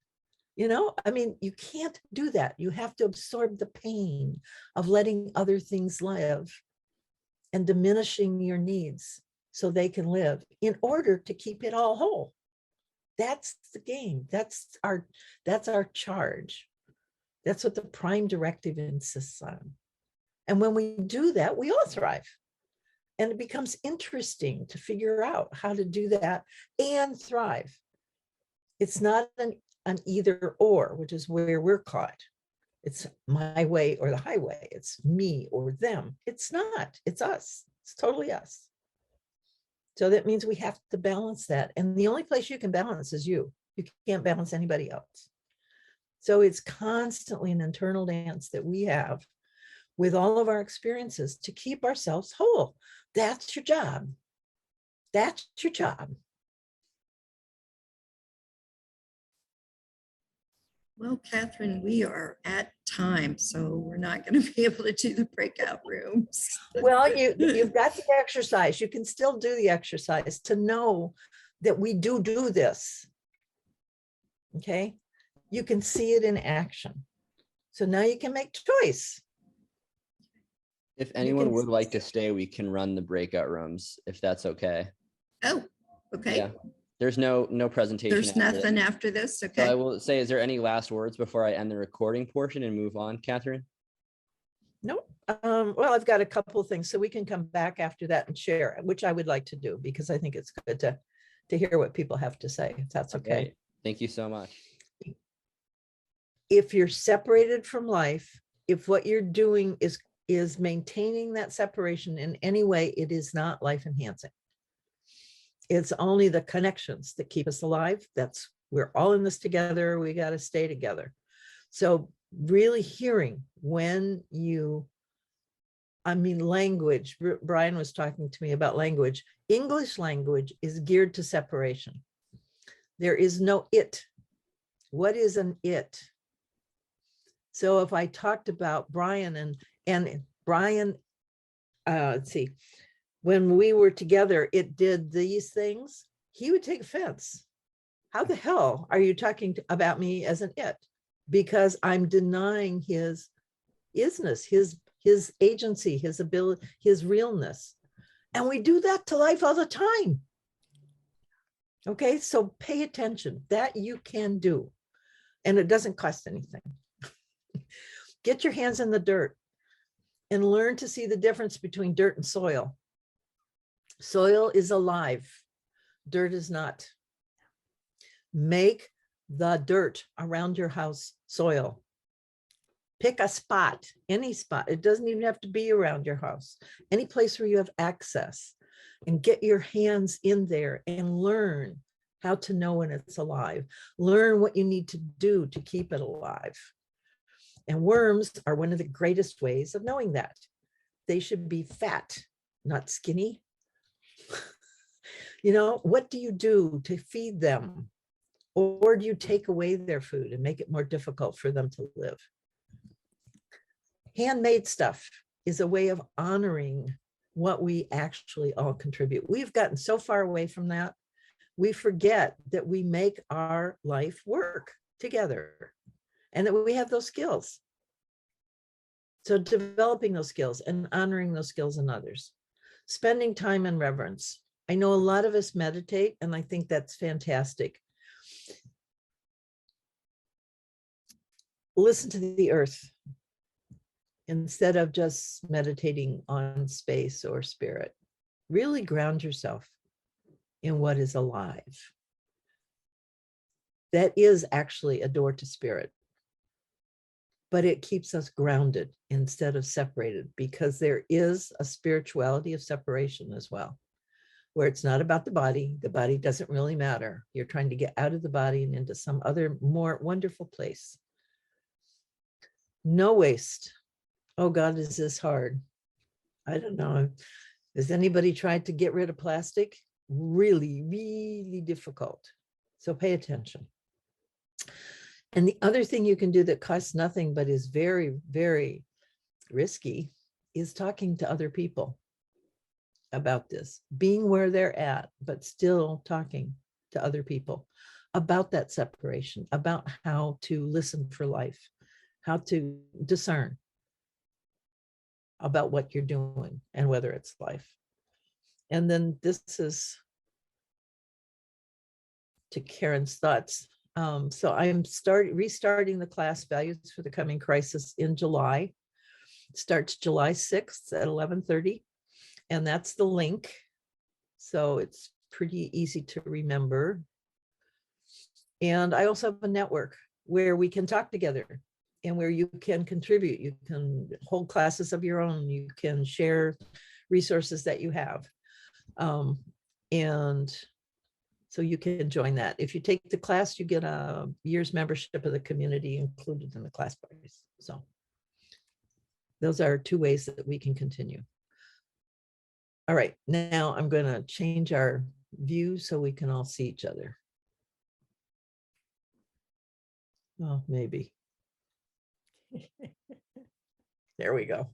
You know, I mean, you can't do that. You have to absorb the pain of letting other things live and diminishing your needs so they can live in order to keep it all whole. That's the game. That's our charge. That's what the prime directive insists on. And when we do that, we all thrive. And it becomes interesting to figure out how to do that and thrive. It's not an either or, which is where we're caught. It's my way or the highway. It's me or them. It's not. It's us. It's totally us. So that means we have to balance that. And the only place you can balance is you. You can't balance anybody else. So it's constantly an internal dance that we have with all of our experiences to keep ourselves whole. That's your job. That's your job. Well, Catherine, we are at time, so we're not going to be able to do the breakout rooms. Well, you've got the exercise. You can still do the exercise to know that we do this. Okay. You can see it in action. So now you can make choice. If anyone would like to stay, we can run the breakout rooms if that's okay. Oh, okay. Yeah. There's no presentation. There's nothing after this. Okay. So I will say, is there any last words before I end the recording portion and move on, Catherine? No. Well, I've got a couple of things, so we can come back after that and share, which I would like to do because I think it's good to hear what people have to say, if that's okay. Thank you so much. If you're separated from life, if what you're doing is maintaining that separation in any way, it is not life enhancing. It's only the connections that keep us alive. We're all in this together. We got to stay together. So really hearing when language, Brian was talking to me about language. English language is geared to separation. There is no it. What is an it? So if I talked about Brian and Brian, let's see, when we were together, it did these things, he would take offense. How the hell are you talking about me as an it? Because I'm denying his isness, his agency, his ability, his realness. And we do that to life all the time. Okay, so pay attention. That you can do. And it doesn't cost anything. Get your hands in the dirt and learn to see the difference between dirt and soil. Soil is alive. Dirt is not. Make the dirt around your house soil. Pick a spot, any spot. It doesn't even have to be around your house. Any place where you have access, and get your hands in there and learn how to know when it's alive. Learn what you need to do to keep it alive. And worms are one of the greatest ways of knowing that. They should be fat, not skinny. You know, what do you do to feed them? Or do you take away their food and make it more difficult for them to live? Handmade stuff is a way of honoring what we actually all contribute. We've gotten so far away from that. We forget that we make our life work together and that we have those skills. So developing those skills and honoring those skills in others. spending time in reverence. I know a lot of us meditate, and I think that's fantastic. Listen to the earth instead of just meditating on space or spirit. Really ground yourself in what is alive. That is actually a door to spirit, but it keeps us grounded instead of separated, because there is a spirituality of separation as well, where it's not about the body. The body doesn't really matter. You're trying to get out of the body and into some other more wonderful place. No waste. Oh God, is this hard? I don't know. Has anybody tried to get rid of plastic? Really, really difficult. So pay attention. And the other thing you can do that costs nothing but is very, very risky is talking to other people about this, being where they're at, but still talking to other people about that separation, about how to listen for life, how to discern about what you're doing and whether it's life. And then this is to Karen's thoughts. So I'm restarting the class Values for the Coming Crisis in July. It starts July 6th at 11:30, and that's the link. So it's pretty easy to remember. And I also have a network where we can talk together and where you can contribute. You can hold classes of your own. You can share resources that you have. And so you can join that. If you take the class, you get a year's membership of the community included in the class price. So those are two ways that we can continue. All right, now I'm going to change our view so we can all see each other. Well, maybe. There we go.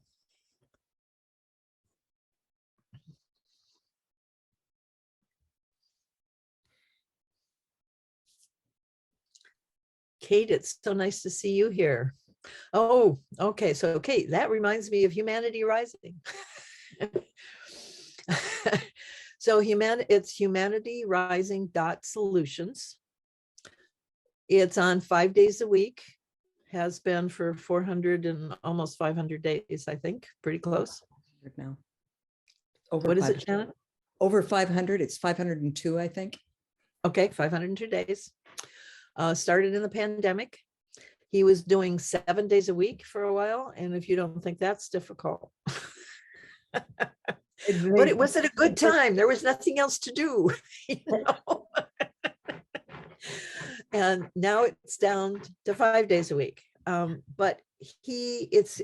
Kate, it's so nice to see you here. Oh, okay. So, Kate, that reminds me of Humanity Rising. So it's humanityrising.solutions. It's on 5 days a week, has been for 400 and almost 500 days, I think, pretty close. Now. Over What is it, Shannon? Over 500, it's 502, I think. Okay, 502 days. Started in the pandemic. He was doing 7 days a week for a while. And if you don't think that's difficult, but it was at a good time. There was nothing else to do, you know? And now it's down to 5 days a week. But it's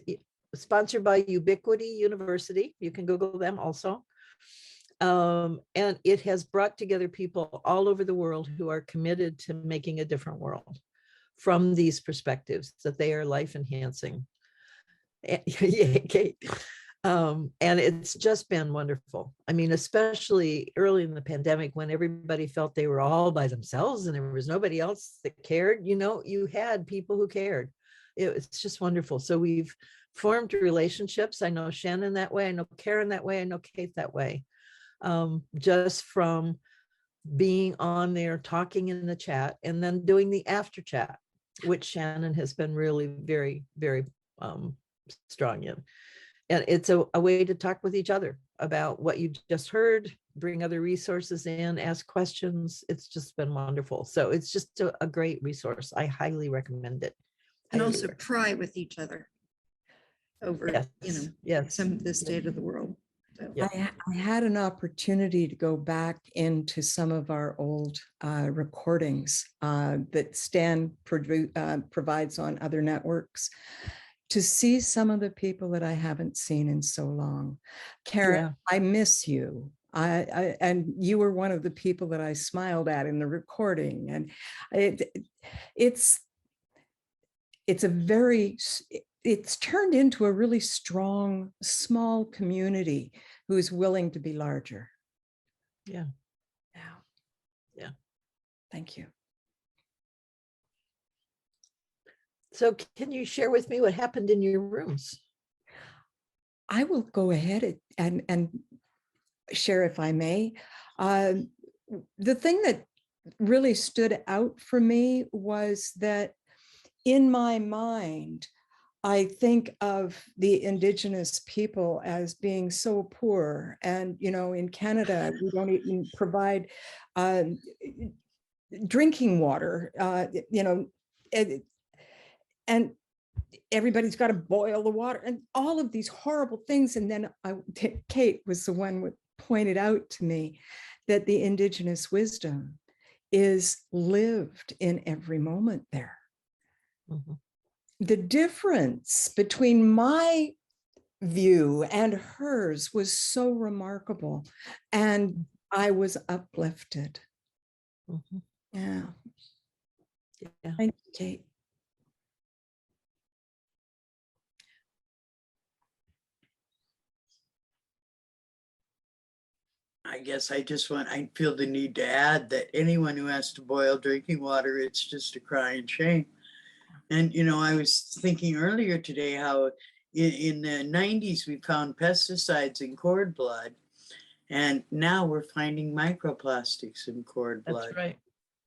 sponsored by Ubiquity University. You can Google them also. And it has brought together people all over the world who are committed to making a different world from these perspectives, that they are life enhancing. Yeah, Kate. And it's just been wonderful. I mean, especially early in the pandemic when everybody felt they were all by themselves and there was nobody else that cared, you know, you had people who cared. It's just wonderful. So we've formed relationships. I know Shannon that way. I know Karen that way. I know Kate that way. Just from being on there, talking in the chat, and then doing the after chat, which Shannon has been really very, very strong in. And it's a way to talk with each other about what you just heard, bring other resources in, ask questions. It's just been wonderful. So it's just a great resource. I highly recommend it. And also cry with each other over, some of the state of the world. So. I had an opportunity to go back into some of our old recordings that Stan provides on other networks, to see some of the people that I haven't seen in so long. Karen, I miss you. And you were one of the people that I smiled at in the recording. And it's turned into a really strong, small community who's willing to be larger. Yeah. Thank you. So can you share with me what happened in your rooms? I will go ahead and share if I may. The thing that really stood out for me was that in my mind, I think of the Indigenous people as being so poor. And, you know, in Canada, we don't even provide drinking water, you know, and everybody's got to boil the water and all of these horrible things. And then Kate was the one who pointed out to me that the Indigenous wisdom is lived in every moment there. Mhm. The difference between my view and hers was so remarkable, and I was uplifted. Mhm. Yeah. Yeah. Thank you, Kate. I guess I feel the need to add that anyone who has to boil drinking water, it's just a crying shame. And, you know, I was thinking earlier today how in the 90s, we found pesticides in cord blood. And now we're finding microplastics in cord blood. That's right.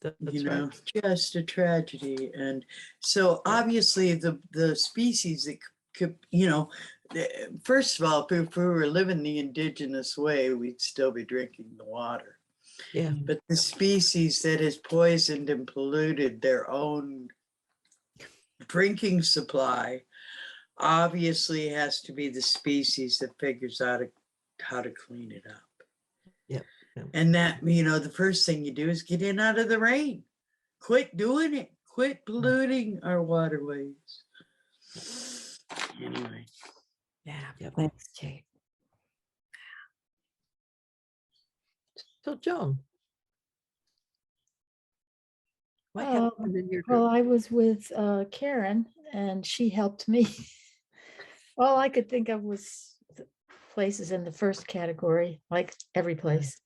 That's You know, right. just a tragedy. And so Yeah. obviously the species that could, you know, first of all, if we were living the indigenous way, we'd still be drinking the water. Yeah. But the species that has poisoned and polluted their own drinking supply obviously has to be the species that figures out how to clean it up. Yep. Yep. And that, you know, the first thing you do is get in out of the rain. Quit doing it. Quit polluting our waterways. Anyway. Yeah. Yep. Thanks, Kate. So Joan, what Um, happened in your Well, group? I was with Karen and she helped me. All I could think of was the places in the first category, like every place.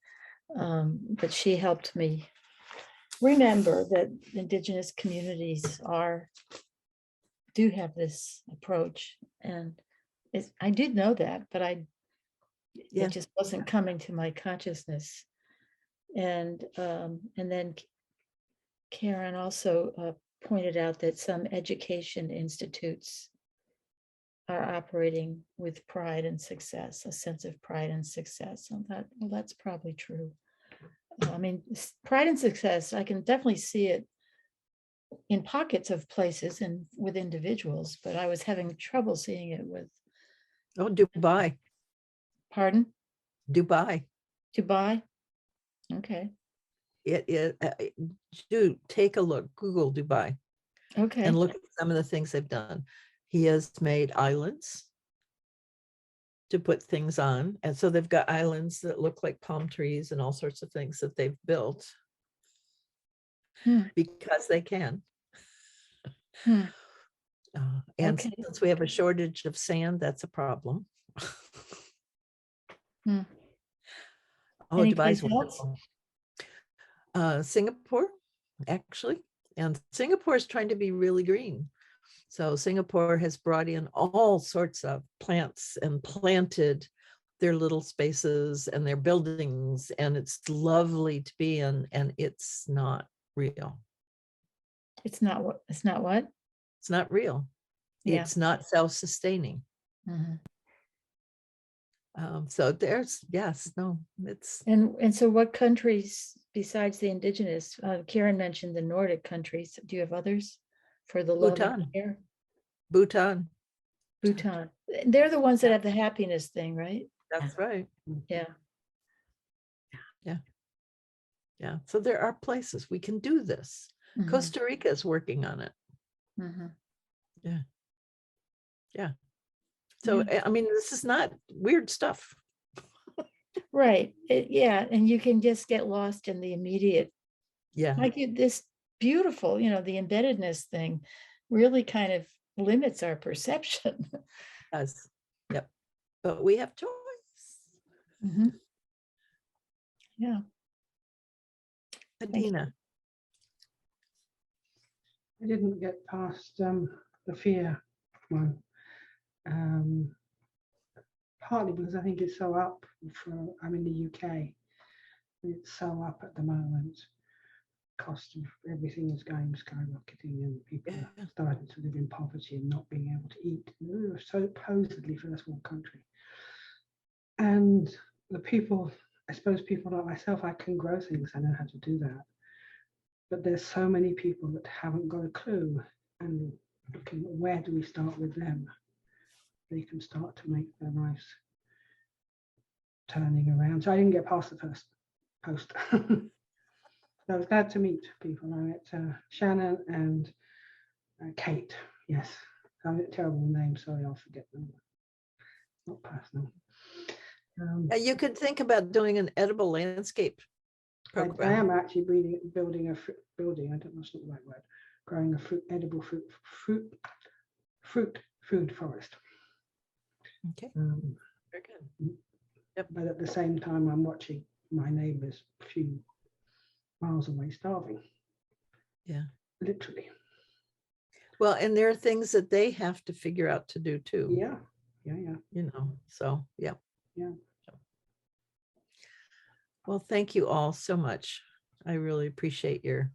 But she helped me remember that Indigenous communities do have this approach. And I did know that, but Yeah. it just wasn't coming to my consciousness. And then Karen also pointed out that some education institutes are operating with pride and success, a sense of pride and success. I thought, well, that's probably true. I mean, pride and success, I can definitely see it in pockets of places and with individuals, but I was having trouble seeing it with, Oh, Dubai. pardon, Dubai. Dubai. Okay. Do take a look, Google Dubai Okay. and look at some of the things they've done. He has made islands to put things on. And so they've got islands that look like palm trees and all sorts of things that they've built because they can. And Okay. since we have a shortage of sand, that's a problem. Hmm. Oh, Any Dubai's place else? wonderful. Singapore, actually. And Singapore is trying to be really green. So Singapore has brought in all sorts of plants and planted their little spaces and their buildings, and it's lovely to be in, and it's not real. It's not what? It's not what? It's not real. Yeah. It's not self-sustaining. Mhm. So there's, yes, no, it's, And so what countries besides the indigenous, Karen mentioned the Nordic countries. Do you have others for the love and Bhutan. care? Bhutan. Bhutan. They're the ones that have the happiness thing, right? That's right. Yeah. Yeah. So there are places we can do this. Mhm. Costa Rica is working on it. Mhm. Yeah. So, I mean, this is not weird stuff. Right. Yeah. And you can just get lost in the immediate, Yeah. like this beautiful, the embeddedness thing really kind of limits our perception. Yes. Yep. But we have choice. Mhm. Yeah. Adina. I didn't get past the fear one. partly because I think it's so up for, I'm in the UK, it's so up at the moment. Cost of everything is going skyrocketing and people are starting to live in poverty and not being able to eat. We were supposedly first world country. And the people, I suppose people like myself, I can grow things, I know how to do that. But there's so many people that haven't got a clue, and looking at where do we start with them? They can start to make their lives turning around. So I didn't get past the first post. So I was glad to meet people. I met Shannon and Kate. Yes, I'm a terrible name. Sorry, I'll forget them. Not personal. You could think about doing an edible landscape I program. am actually building a building. I don't know, it's not the right word. Growing a edible food forest. Okay. Very good. Yep. But at the same time, I'm watching my neighbors a few miles away starving. Yeah. Literally. Well, and there are things that they have to figure out to do too. Yeah. Yeah. You know, so yeah. Yeah. Well, thank you all so much. I really appreciate your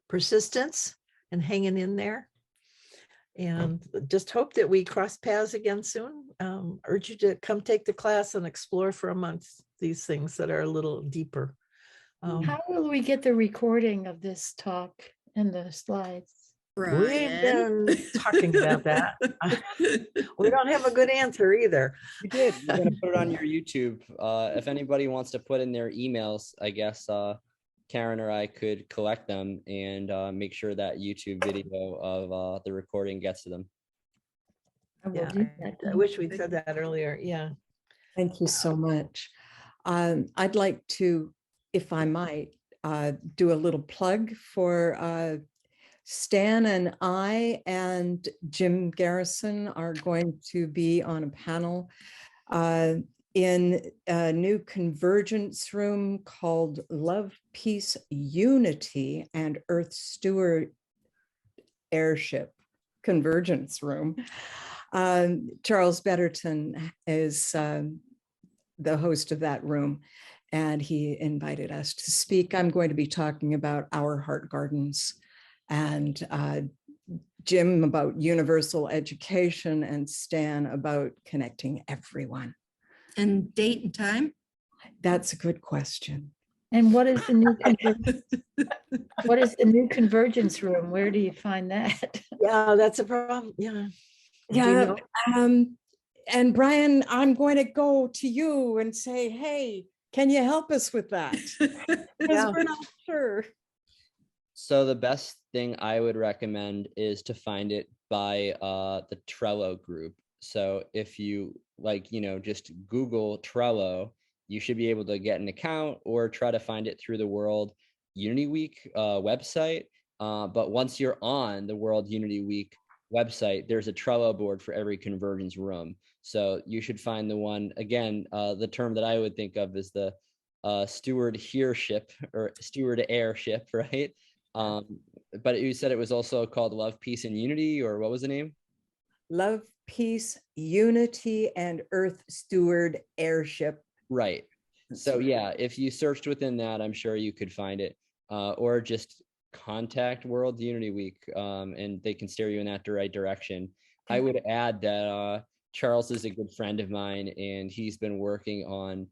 persistence and hanging in there. And just hope that we cross paths again soon. Urge you to come take the class and explore for a month these things that are a little deeper. How will we get the recording of this talk and the slides? We've been talking about that. We don't have a good answer either. You did. You're gonna put it on your YouTube. If anybody wants to put in their emails, I guess Karen or I could collect them and make sure that YouTube video of the recording gets to them. Yeah, I wish we'd said that earlier. Yeah. Thank you so much. I'd like to, if I might, do a little plug for Stan and I and Jim Garrison are going to be on a panel in a new convergence room called Love, Peace, Unity, and Earth Steward Airship Convergence Room. Charles Betterton is the host of that room, and he invited us to speak. I'm going to be talking about Our Heart Gardens, and Jim about universal education, and Stan about connecting everyone. And date and time? That's a good question. And what is the new what is the new convergence room? Where do you find that? Yeah, that's a problem. Yeah. Yeah. And Brian, I'm going to go to you and say, hey, can you help us with that? Because we're not sure. So the best thing I would recommend is to find it by the Trello group. So if you just Google Trello, you should be able to get an account or try to find it through the World Unity Week website. But once you're on the World Unity Week website, there's a Trello board for every convergence room. So you should find the one, again, the term that I would think of is the steward hearship or steward airship, right? But you said it was also called Love, Peace, and Unity, or what was the name? Love, Peace, Unity, and Earth Steward Airship. Right. So yeah, if you searched within that, I'm sure you could find it, or just contact World Unity Week, and they can steer you in that right direction. I would add that Charles is a good friend of mine, and he's been working on,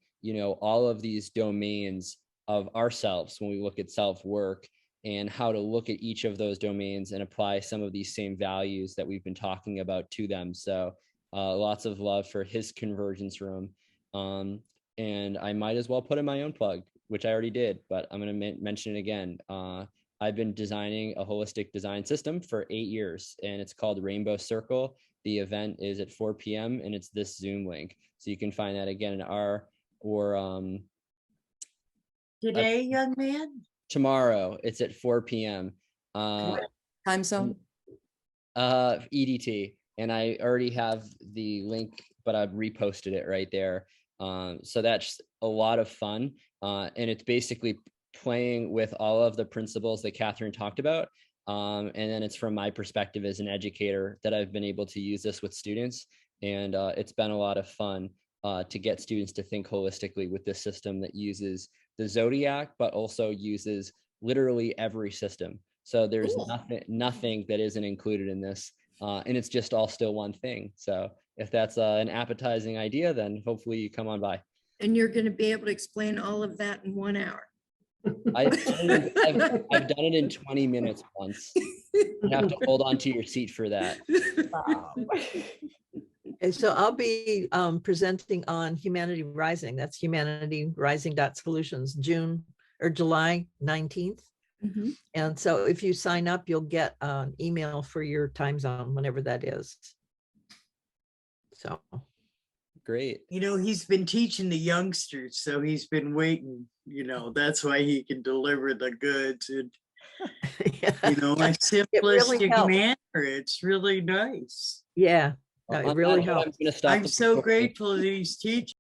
all of these domains of ourselves when we look at self-work, and how to look at each of those domains and apply some of these same values that we've been talking about to them. So lots of love for his convergence room. And I might as well put in my own plug, which I already did, but I'm going to mention it again. I've been designing a holistic design system for 8 years, and it's called Rainbow Circle. The event is at 4 p.m. and it's this Zoom link. So you can find that again in Today, young man? Tomorrow. It's at 4 p.m. Time zone? EDT. And I already have the link, but I've reposted it right there. So that's a lot of fun. And it's basically playing with all of the principles that Catherine talked about. And then it's from my perspective as an educator that I've been able to use this with students. And it's been a lot of fun. to get students to think holistically with this system that uses the zodiac, but also uses literally every system. So there's nothing that isn't included in this, and it's just all still one thing. So if that's an appetizing idea, then hopefully you come on by. And you're going to be able to explain all of that in 1 hour. I've done it in 20 minutes once. You have to hold on to your seat for that. And so I'll be presenting on Humanity Rising. That's humanityrising.solutions, July 19th. Mhm. And so if you sign up, you'll get an email for your time zone, whenever that is. So. Great. You know, he's been teaching the youngsters, so he's been waiting, you know, that's why he can deliver the goods and, you know, a simplistic helps. manner. It's really nice. Yeah, no, it On really that note, helps. I'm gonna stop I'm the so recording. grateful that he's teaching.